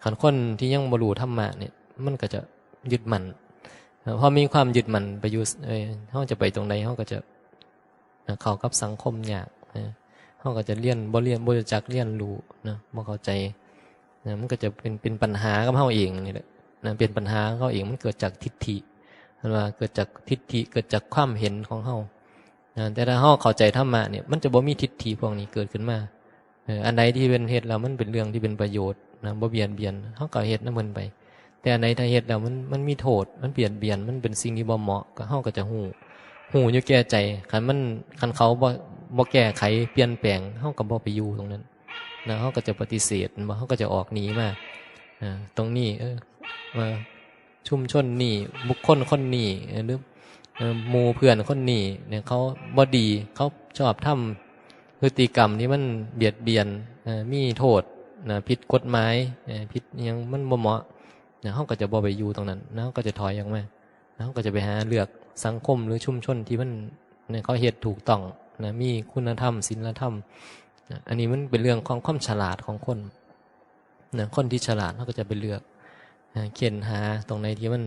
คันคนที่ยังบ่รู้ธรรมะเนี่ยมันก็จะยึดมั่นพอมีความยึดมั่นไปอยู่เฮาจะไปตรงใดเฮาก็จะเข้ากับสังคมยากเฮาก็จะบ่รู้จักเรียนรู้บ่เข้าใจมันก็จะเป็นปัญหากับเฮาเองนี่แหละเป็นปัญหาเขาเองมันเกิดจากทิฏฐิว่าเกิดจากทิฏฐิเกิดจากความเห็นของเฮาแต่ถ้าเฮาเข้าใจธรรมะเนี่ยมันจะบ่มีทิฏฐิพวกนี้เกิดขึ้นมาอันใดที่เป็นเฮ็ดแล้วมันเป็นเรื่องที่เป็นประโยชน์บ่เบียดเบียนเฮาก็เฮ็ดนำมันไปแต่อันใดถ้าเฮ็ดแล้วมันมีโทษมันเบียดเบียนมันเป็นสิ่งที่บ่เหมาะก็เฮาก็จะฮู้อยู่แก่ใจคันเขาบ่แก้ไขเปลี่ยนแปลงเฮาก็บ่ไปอยู่ตรงนั้นเฮาก็จะปฏิเสธบ่เฮาก็จะออกหนีมาตรงนี้มาชุมชนนี่บุคคลคนนี้หรือหมู่เพื่อนคนนี้เนี่ยเขาบ่ดีเขาชอบทำพฤติกรรมที่มันเบียดเบียนมีโทษ นะผิดกฎหมายผิดยังมันบ่เหมาะนะเฮาก็จะบ่ไปอยู่ตรงนั้นนะเฮาก็จะถอยออกมาแล้วเฮาก็จะไปหาเลือกสังคมหรือชุมชนที่มันเนี่ยเขาเฮ็ดถูกต้องนะมีคุณธรรมศีลธรรมนะอันนี้มันเป็นเรื่องของความฉลาดของคนนะคนที่ฉลาดเขาก็จะไปเลือกเข็นหาตรงไหนที่มัน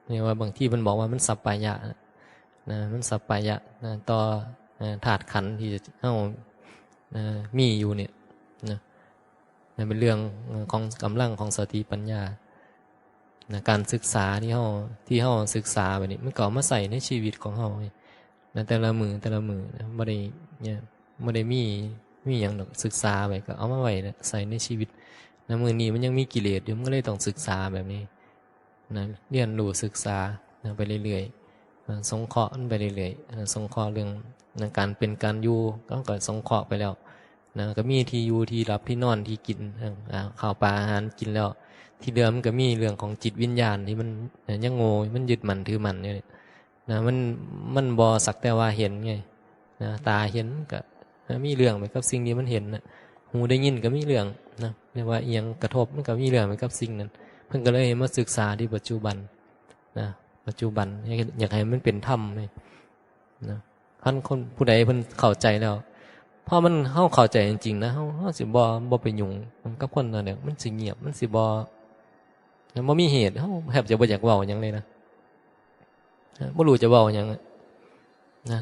เนี่ยว่าบางที่มันบอกว่ามันสัปปายะนะมันสัปปายะนะต่อธาตุขันธ์ที่เฮามีอยู่เนี่ยนะนั่นเป็นเรื่องของกำลังของสติปัญญานะการศึกษาที่เฮาศึกษาแบบนี้มันก็เอามาใส่ในชีวิตของเฮานะแต่ละมือบ่ได้เนี่ยบ่ได้มีหยังดอกศึกษาไว้ก็เอามาไว้ใส่ในชีวิตนะมื้อนี้มันยังมีกิเลสอยู่มันก็เลยต้องศึกษาแบบนี้นะเรียนรู้ศึกษานะไปเรื่อยๆสงเคราะห์มันไปเรื่อยๆสงเคราะห์เรื่องนะการเป็นการอยู่ก็สงเคราะห์ไปแล้วนะก็มีที่อยู่ที่รับที่นอนที่กินข้าวปลาอาหารกินแล้วที่เดิมมันก็มีเรื่องของจิตวิญญาณที่มันยังโง่มันยึดมั่นถือมั่นอยู่นะมันบ่สักแต่ว่าเห็นไงนะตาเห็นก็มีเรื่องไปกับสิ่งที่มันเห็นนะหูได้ยินก็มีเรื่องนะเรียกว่าเอียงกระทบมันก็มีเรื่องไปกับสิ่งนั้นเพิ่นก็เลยมาศึกษาที่ปัจจุบันนะปัจจุบันอยากให้มันเป็นธรรมเลยนะคนผู้ใดเพิ่นเข้าใจแล้วพอมันเข้าใจจริงๆนะเฮาสิบ่ไปยุ่งกับคนนั่นเนี่ยมันสิเงียบมันสิบ่มีเหตุเฮาแทบจะบ่อยากเว้าหยังเลยนะบ่รู้จะเว้าหยังนะ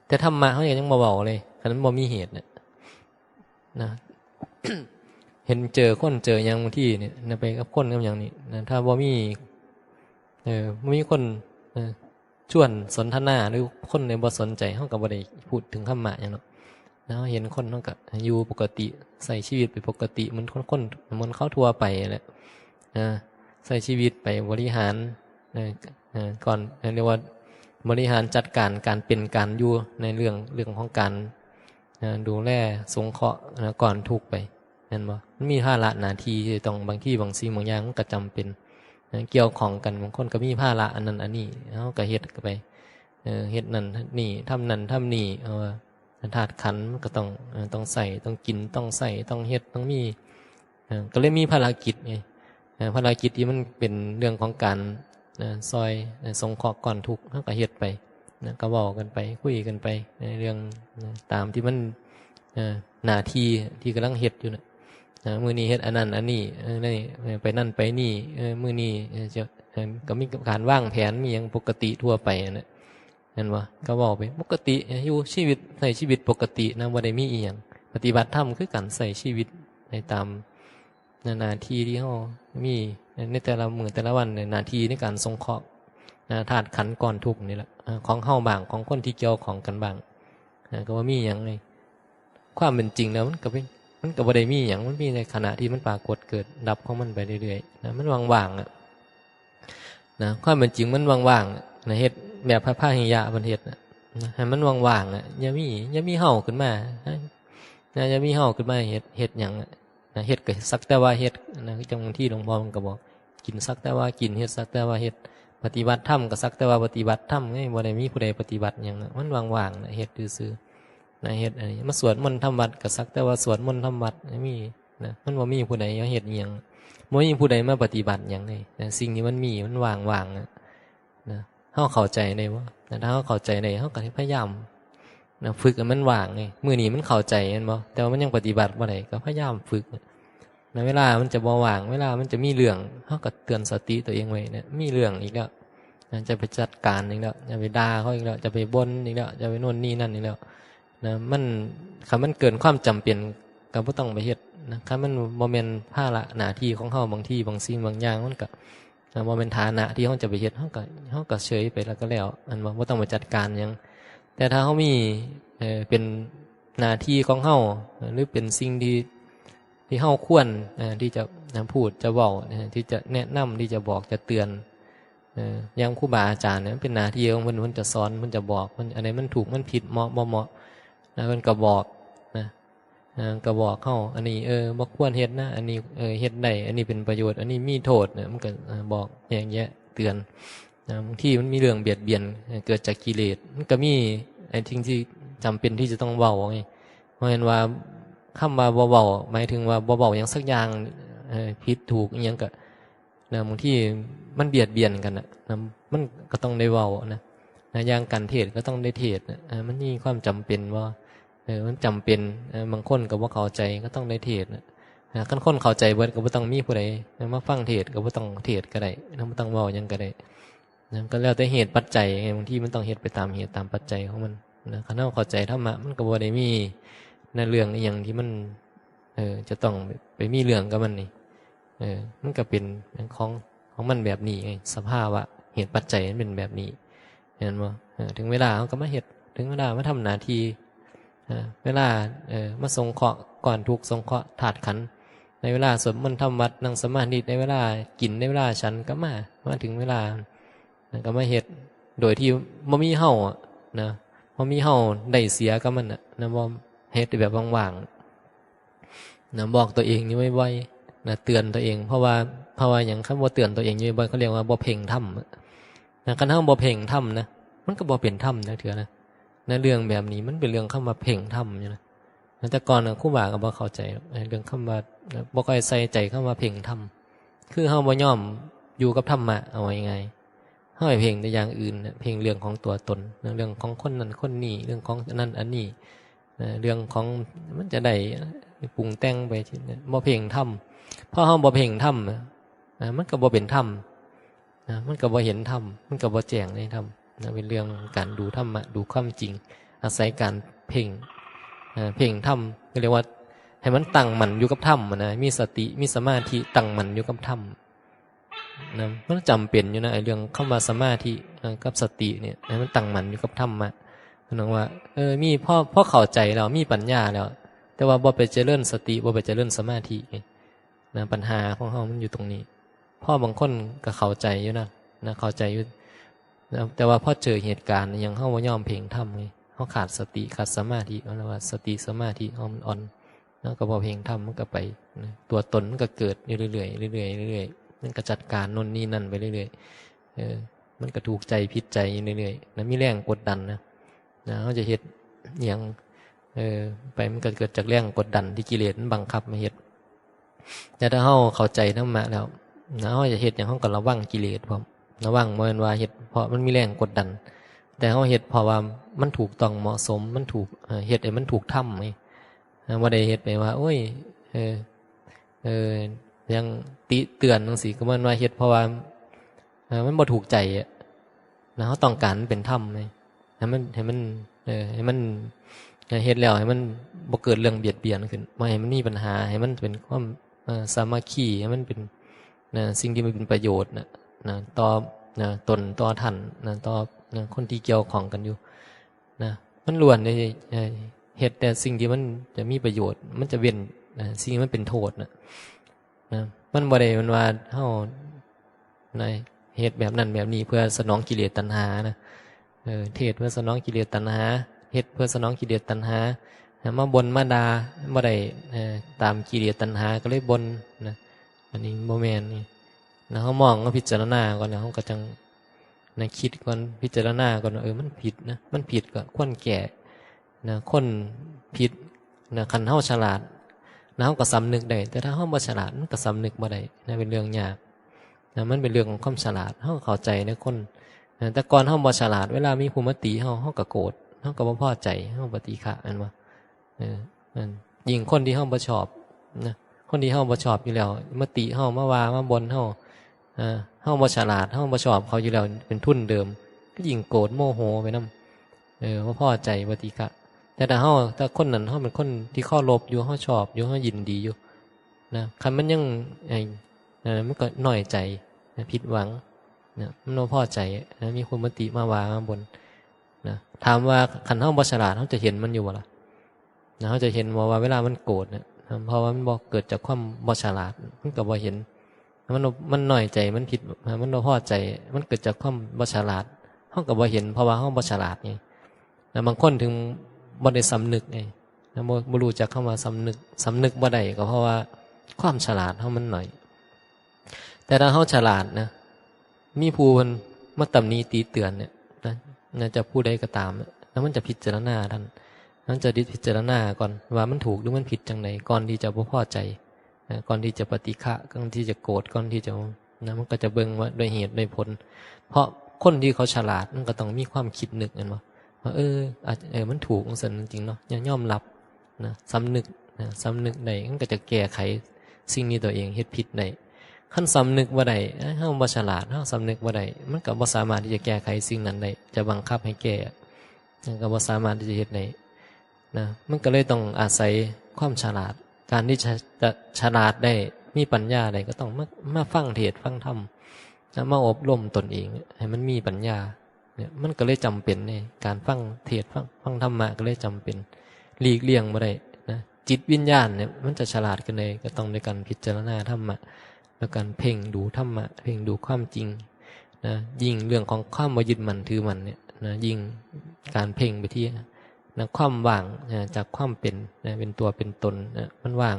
แต่ธรรมะเฮายังบ่เว้าเลยคันมันบ่มีเหตุเนี่ยนะ เห็นเจอคนเจอหยังบางทีเนี่ยนะไปกับคนกับหยังนี่นะถ้าบ่มีบ่มีคนชวนสนทนาหรือคนในบ่สนใจเฮาก็บ่ได้พูดถึงธรรมะหยังเนาะแล้วเห็นคนเฮาก็อยู่ปกติใช้ชีวิตไปปกติเหมือนคนเหมือนเขาทั่วไปแหละใช้ชีวิตไปบริหารก่อนเรียกว่าบริหารจัดการการเป็นการอยู่ในเรื่องของการดูแลสงเคราะห์ก่อนทุกไปนั่นบ่มันมีภาระหน้าที่ที่ต้องบางที่บางสิ่งบางอย่างมันก็จำเป็นเกี่ยวของกันบางคนก็มีภาระอันนั้นอันนี้เฮาก็เฮ็ดไปเฮ็ดนั่นนี่ทำนั่นทำนี่ธาตุขันธ์มันก็ต้องใส่ต้องกินต้องใส่ต้องเฮ็ดต้องมีก็เลยมีภารกิจไงภารกิจที่มันเป็นเรื่องของการซอยสงเคราะห์ก่อนทุกข์เฮาก็เฮ็ดไปก็เว้ากันไปคุยกันไปในเรื่องตามที่มันหน้าที่ที่กำลังเฮ็ดอยู่น่ะมื้อนี้เฮ็ดอันนั้นอันนี้ไปนั่นไปนี่มื้อนี้จะก็มีการวางแผนมีหยังปกติทั่วไปน่ะนั่นว่าก็เว้าไปปกติอยู่ชีวิตใช้ชีวิตปกตินะบ่ได้มีอีหยังปฏิบัติธรรมคือการใช้ชีวิตในตามหน้าที่ที่เฮามีในแต่ละมื้อแต่ละวันในหน้าที่ในการสงเคราะห์ธาตุขันธ์ก่อนทุกข์นี่แหละของเฮาบ้างของคนที่เกี่ยวของกันบ้างก็ว่ามีหยังไงความเป็นจริงแล้วมันก็บ่ได้มีหยังมันมีในขณะที่มันปรากฏเกิดดับของมันไปเรื่อยๆนะมันว่างๆนะความเป็นจริงมันว่างๆนะเฮ็ดแบบพระพาหิยะเพิ่นเฮ็ดนะให้มันว่างๆอย่ามีเฮาขึ้นมาอย่ามีเฮาขึ้นมาเฮ็ดหยังนะเฮ็ดก็สักแต่ว่าเฮ็ดนะจังบางที่หลวงพ่อมันก็บอกกินสักแต่ว่ากินเฮ็ดสักแต่ว่าเฮ็ดปฏิบัติธรรมก็สักแต่ว่าปฏิบัติธรรมไงบ่ได้มีผู้ใดปฏิบัติหยังมันว่างๆนะเฮ็ดซื่อๆนะเฮ็ดอันนี้มาสวดมนต์ทำวัดก็สักแต่ว่าสวดมนต์ทำวัดไม่มีนะมันบ่มีผู้ใดเฮ็ดอีหยังบ่มีผู้ใดมาปฏิบัติหยังเลยนะสิ่งนี้มันมีมันว่างๆนะเฮาเข้าใจได้บ่ถ้าเฮาเข้าใจได้เฮาก็พยายามนะฝึกให้มันว่างไงมื้อนี้มันเข้าใจแม่นบ่แต่ว่ามันยังปฏิบัติบ่ได้ก็พยายามฝึกในเวลามันจะบ่ว่างเวลามันจะมีเรื่องเฮาก็เตือนสติตัวเองไว้เนี่ยมีเรื่องอีกแล้วจะไปจัดการอีกแล้วจะไปด่าเขาอีกแล้วจะไปบ่นอีกแล้วจะไปโน่นนี่นั่นอีกแล้วนะมันเกินความจำเป็นก็บ่ต้องไปเฮ็ดนะคันมันบ่แม่นภาระหน้าที่ของเฮาบางที่บางสิ่งบางอย่างมันก็บ่แม่นฐานะที่เฮาจะไปเฮ็ดเฮาก็เฉยไปแล้วก็แล้วอันบ่ต้องไปจัดการหยังแต่ถ้าเฮามีเป็นหน้าที่ของเฮาหรือเป็นสิ่งที่เฮาควรที่จะพูดจะเว้าที่จะแนะนำที่จะบอกจะเตือนอย่างครูบาอาจารย์เนี่ยเป็นหน้าที่ของเพิ่นจะสอนเพิ่นจะบอกเพิ่นอันไหนมันถูกมันผิดเหมาะบ่เหมาะเพิ่นก็บอกนะก็บอกเฮาอันนี้บ่ควรเฮ็ดนะอันนี้เฮ็ดได้อันนี้เป็นประโยชน์อันนี้มีโทษมันก็บอกแยกแยะเตือนบางทีมันมีเรื่องเบียดเบียนเกิดจากกิเลสมันก็มีไอ้สิ่งที่จำเป็นที่จะต้องเว้าไงเพราะฉะนั้นว่า คำว่าบ่เว้าหมายถึงว่าบ่เว้าหยังสักอย่างผิดถูกอิหยังก็นะบางทีมันเบียดเบียนกันนะมันก็ต้องได้เว้านะอย่างการเทศก็ต้องได้เทศนะมันมีความจำเป็นว่ามันจำเป็นบางคนก็บ่เข้าใจก็ต้องได้เทศนะคันคนเข้าใจเบิดก็บ่ต้องมีผู้ใดมาฟังเทศก็บ่ต้องเทศก็ได้บ่ต้องเว้าหยังก็ได้นะก็แล้วแต่เหตุปัจจัยไงบางทีมันต้องเฮ็ดไปตามเหตุตามปัจจัยของมันนะคันเราเข้าใจธรรมะมันก็บ่ได้มีในเรื่องอีหยังที่มันจะต้องไปมีเรื่องกับมันนี่มันก็เป็นของมันแบบนี้ไงสภาวะเหตุปัจจัยมันเป็นแบบนี้เห็นบ่ถึงเวลาเขาก็มาเฮ็ดถึงเวลามาทำหน้าที่เวลามาสงเคราะห์ก่อนทุกสงเคราะห์ธาตุขันธ์ในเวลาสวดมนต์ทำวัดนั่งสมาธิในเวลากินในเวลาฉันก็มาถึงเวลาก็มาเฮ็ดโดยที่บ่มีเฮานะบ่มีเฮาได้เสียกับมันนะบ่เฮ็ดแบบว่างๆนะบอกตัวเองอยู่บ่อยๆนะเตือนตัวเองเพราะว่าหยังคำว่าเตือนตัวเองอยู่บ่อยเขาเรียกว่าบ่เพ่งธรรมนะคันเฮาบ่เพ่งธรรมนะมันก็บ่เป็นธรรมจักเทื่อนะเรื่องแบบนี้มันเป็นเรื่องคำว่าเพ่งธรรมอยู่นะแต่ก่อนครูบาก็บ่เข้าใจเรื่องคำว่าบ่ค่อยใส่ใจคำว่าเพ่งธรรมคือเฮาบ่ยอมอยู่กับธรรมะเอาไว้ไงเฮาไปเพ่งแต่อย่างอื่นเพ่งเรื่องของตัวตนเรื่องของคนนั้นคนนี้เรื่องของนั้นอันนี้เรื่องของมันจะได้ปรุงแต่งไปบ่เพ่งธรรมพอเฮาบ่เพ่งธรรมมันก็บ่เป็นธรรมมันก็บ่เห็นธรรมมันก็บ่แจ้งในธรรมเป็นเรื่องการดูธรรมะดูความจริงอาศัยการเพ่งธรรมก็เรียกว่าให้มันตั้งมั่นอยู่กับธรรมนะมีสติมีสมาธิตั้งมั่นอยู่กับธรรมนะมันจำเป็นอยู่นะไอ้เรื่องคำว่าสมาธิกับสติเนี่ยให้มันตั้งมั่นอยู่กับธรรมะนึกว่ามีพ่อเข้าใจแล้วมีปัญญาแล้วแต่ว่าบ่ไปเจริญสติบ่ไปเจริญสมาธินะปัญหาของเฮามันอยู่ตรงนี้พ่อบางคนก็เข้าใจอยู่นะเข้าใจอยู่แต่ว่าพอเจอเหตุการณ์ยังเฮาบ่ยอมเพ่งธรรมไงเฮาขาดสติขาดสมาธิแล้วว่าสติสมาธิเฮามันอ่อนแล้วก็บ่เพ่งธรรมมันก็ไปตัวตนมันก็เกิดอยู่เรื่อยๆเรื่อยๆเรื่อยๆมันก็จัดการโน่นนี่นั่นไปเรื่อยๆมันก็ถูกใจผิดใจเรื่อยๆนะมีแรงกดดันนะเฮาจะเฮ็ดหยังไปมันก็เกิดจากแรงกดดันที่กิเลสมันบังคับมาเฮ็ดแต่ถ้าเฮาเข้าใจธรรมะแล้วเฮาจะเฮ็ดหยังเฮาก็ระวังกิเลสพร้อมระวังบ่แม่นว่าเฮ็ดเพราะมันมีแรงกดดันแต่เฮาเฮ็ดเพราะว่ามันถูกต้องเหมาะสมมันถูกเฮ็ดให้มันถูกทำไงบ่ได้เฮ็ดไปว่าโอ้ยยังติเตือนจังซี่ก็มันว่าเฮ็ดเพราะว่ามันบ่ถูกใจแล้วเฮาต้องการเป็นธรรมไงให้มันเฮ็ดแล้วให้มันบ่เกิดเรื่องเบียดเบียนขึ้นบ่ให้มันมีปัญหาให้มันเป็นความสามัคคีให้มันเป็นสิ่งที่มันเป็นประโยชน์ต่อตนต่อท่านต่อคนที่เกี่ยวข้องกันอยู่มันล้วนในเฮ็ดแต่สิ่งที่มันจะมีประโยชน์มันจะเว้นสิ่งที่มันเป็นโทษมันบ่ได้มันว่าเฮาเฮ็ดแบบนั้นแบบนี้เพื่อสนองกิเลสตัณหาเทศเพื่อสนองกิเลสตัณหาเฮ็ดเพื่อสนองกิเลสตัณหามาบ่นมาด่าบ่ได้ตามกิเลสตัณหาก็เลยบ่นอันนี้บ่แม่นนี่เฮามองก็พิจารณาก่อนเฮาก็จังคิดก่อนพิจารณาก่อนว่ามันผิดนะมันผิดก็ควรแก้คนผิดคันเฮาฉลาดเฮาก็สำนึกได้แต่ถ้าเฮาบ่ฉลาดมันก็สำนึกบ่ได้เป็นเรื่องยากมันเป็นเรื่องของความฉลาดเฮาเข้าใจในคนแต่ก่อนเฮาบ่ฉลาดเวลามีผู้มาติเฮาก็โกรธเฮาก็บ่พอใจเฮาปฏิฆะอันว่ายิ่งคนที่เฮาบ่ชอบคนที่เฮาบ่ชอบอยู่แล้วมาติเฮามาว่ามาบ่นเฮาบ่ฉลาดเฮาบ่ชอบเขาอยู่แล้วเป็นทุนเดิมก็ยิ่งโกรธโมโหไปนำบ่พอใจปฏิฆะแต่ถ้าคนนั้นเฮาเป็นคนที่เคารพอยู่เฮาชอบอยู่เฮายินดีอยู่คันมันยังมันก็น้อยใจผิดหวังมันบ่พอใจมีคนมาติมาว่ามาบ่นถามว่าคันเฮาบ่ฉลาดเฮาจะเห็นมันอยู่บ่ล่ะเฮาจะเห็นว่าเวลามันโกรธเพราะว่ามันบ่เกิดจากความบ่ฉลาดมันก็บ่เห็นมันน้อยใจมันผิดมันบ่พอใจมันเกิดจากความบ่ฉลาดเฮาก็บ่เห็นเพราะว่าเฮาบ่ฉลาดไงบางคนถึงบ่ได้สำนึกไงบ่รู้จักคำว่าสำนึกบ่ได้ก็เพราะว่าความฉลาดเฮามันน้อยแต่ถ้าเฮาฉลาดมีผู้เพิ่นมาตำหนิตีเตือนจะผู้ใดก็ตามแล้วมันจะพิจารณาทัน มันจะพิจารณาก่อนว่ามันถูกหรือมันผิดจังไหนก่อนที่จะบ่พอใจก่อนที่จะปฏิฆะก่อนที่จะโกรธก่อนที่จะนะมันก็จะเบิ่งว่าด้วยเหตุด้วยผลเพราะคนที่เขาฉลาดมันก็ต้องมีความคิดนึกกันว่าอาจมันถูกของสันจริงเนาะยอมรับนะสำนึกได้มันก็จะแก้ไขสิ่งนี้ตัวเองเฮ็ดผิดได้ขั้นสำนึกว่าใดเฮาบ่ฉลาดเฮาสำนึกว่าใดมันก็บ่สามารถที่จะแก้ไขสิ่งนั้นได้จะบังคับให้แก้มันก็บ่สามารถที่จะเฮ็ดได้นะมันก็เลยต้องอาศัยความฉลาดการที่จะฉลาดได้มีปัญญาได้ก็ต้องมาฟังเทศน์ฟังธรรมมาอบรมตนเองให้มันมีปัญญาเนี่ยมันก็เลยจำเป็นในการฟังเทศน์ฟังธรรมะก็เลยจำเป็นหลีกเลี่ยงบ่ได้นะจิตวิญญาณเนี่ยมันจะฉลาดกันเลยก็ต้องในการพิจารณาธรรมะแล้วการเพ่งดูธรรมะเพ่งดูความจริงนะยิ่งเรื่องของความบ่ยึดมั่นถือมั่นเนี่ยนะยิ่งการเพ่งไปที่นะความว่างจากความเป็นนะเป็นตัวเป็นตนนะมันว่าง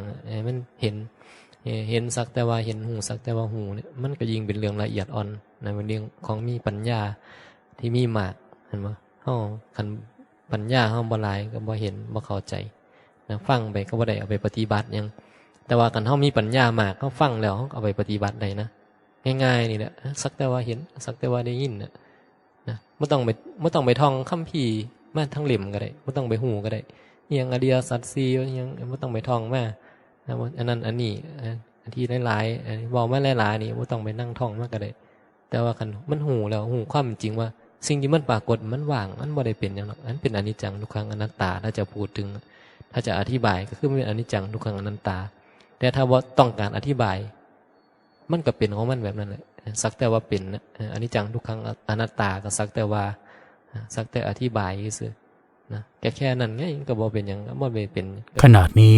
มันเห็นสักแต่ว่าเห็นหูสักแต่ว่าหูเนี่ยมันก็ยิ่งเป็นเรื่องละเอียดอ่อนนะเป็นเรื่องของมีปัญญาที่มีมากเห็นบ่เฮาคันปัญญาเฮาบ่หลายก็บ่เห็นบ่เข้าใจนะฟังไปก็บ่ได้เอาไปปฏิบัติหยังแต่ว่าคันเฮามีปัญญามากเฮาฟังแล้วเฮาเอาไปปฏิบัติได้นะง่ายๆนี่แหละสักแต่ว่าเห็นสักแต่ว่าได้ยินนะบ่ต้องไปท่องคัมภีร์มาทั้งเล่มก็ได้บ่ต้องไปฮู้ก็ได้อีหยังอริยสัจ4อีหยังบ่ต้องไปท่องมาอันนั้นอันนี้อันที่หลายๆอันเว้ามาหลายๆนี่บ่ต้องไปนั่งท่องมาก็ได้แต่ว่าคันมันฮู้แล้วฮู้ความจริงว่าสิ่งที่มันปรากฏมันว่างมันบ่ได้เป็นหยังหรอกอันเป็นอนิจจังทุกขังอนัตตาถ้าจะพูดถึงถ้าจะอธิบายก็คือมันเป็นอนิจจังทุกขังอนัตตาแต่ถ้าว่าต้องการอธิบายมันก็เป็นของมันแบบนั้นแหละสักแต่ว่าเป็นอนิจจังทุกขังอนัตตาก็สักแต่ว่าสักแต่อธิบายซื่อนะแค่นั้นไงก็บ่เป็นหยังบ่เป็นขนาดนี้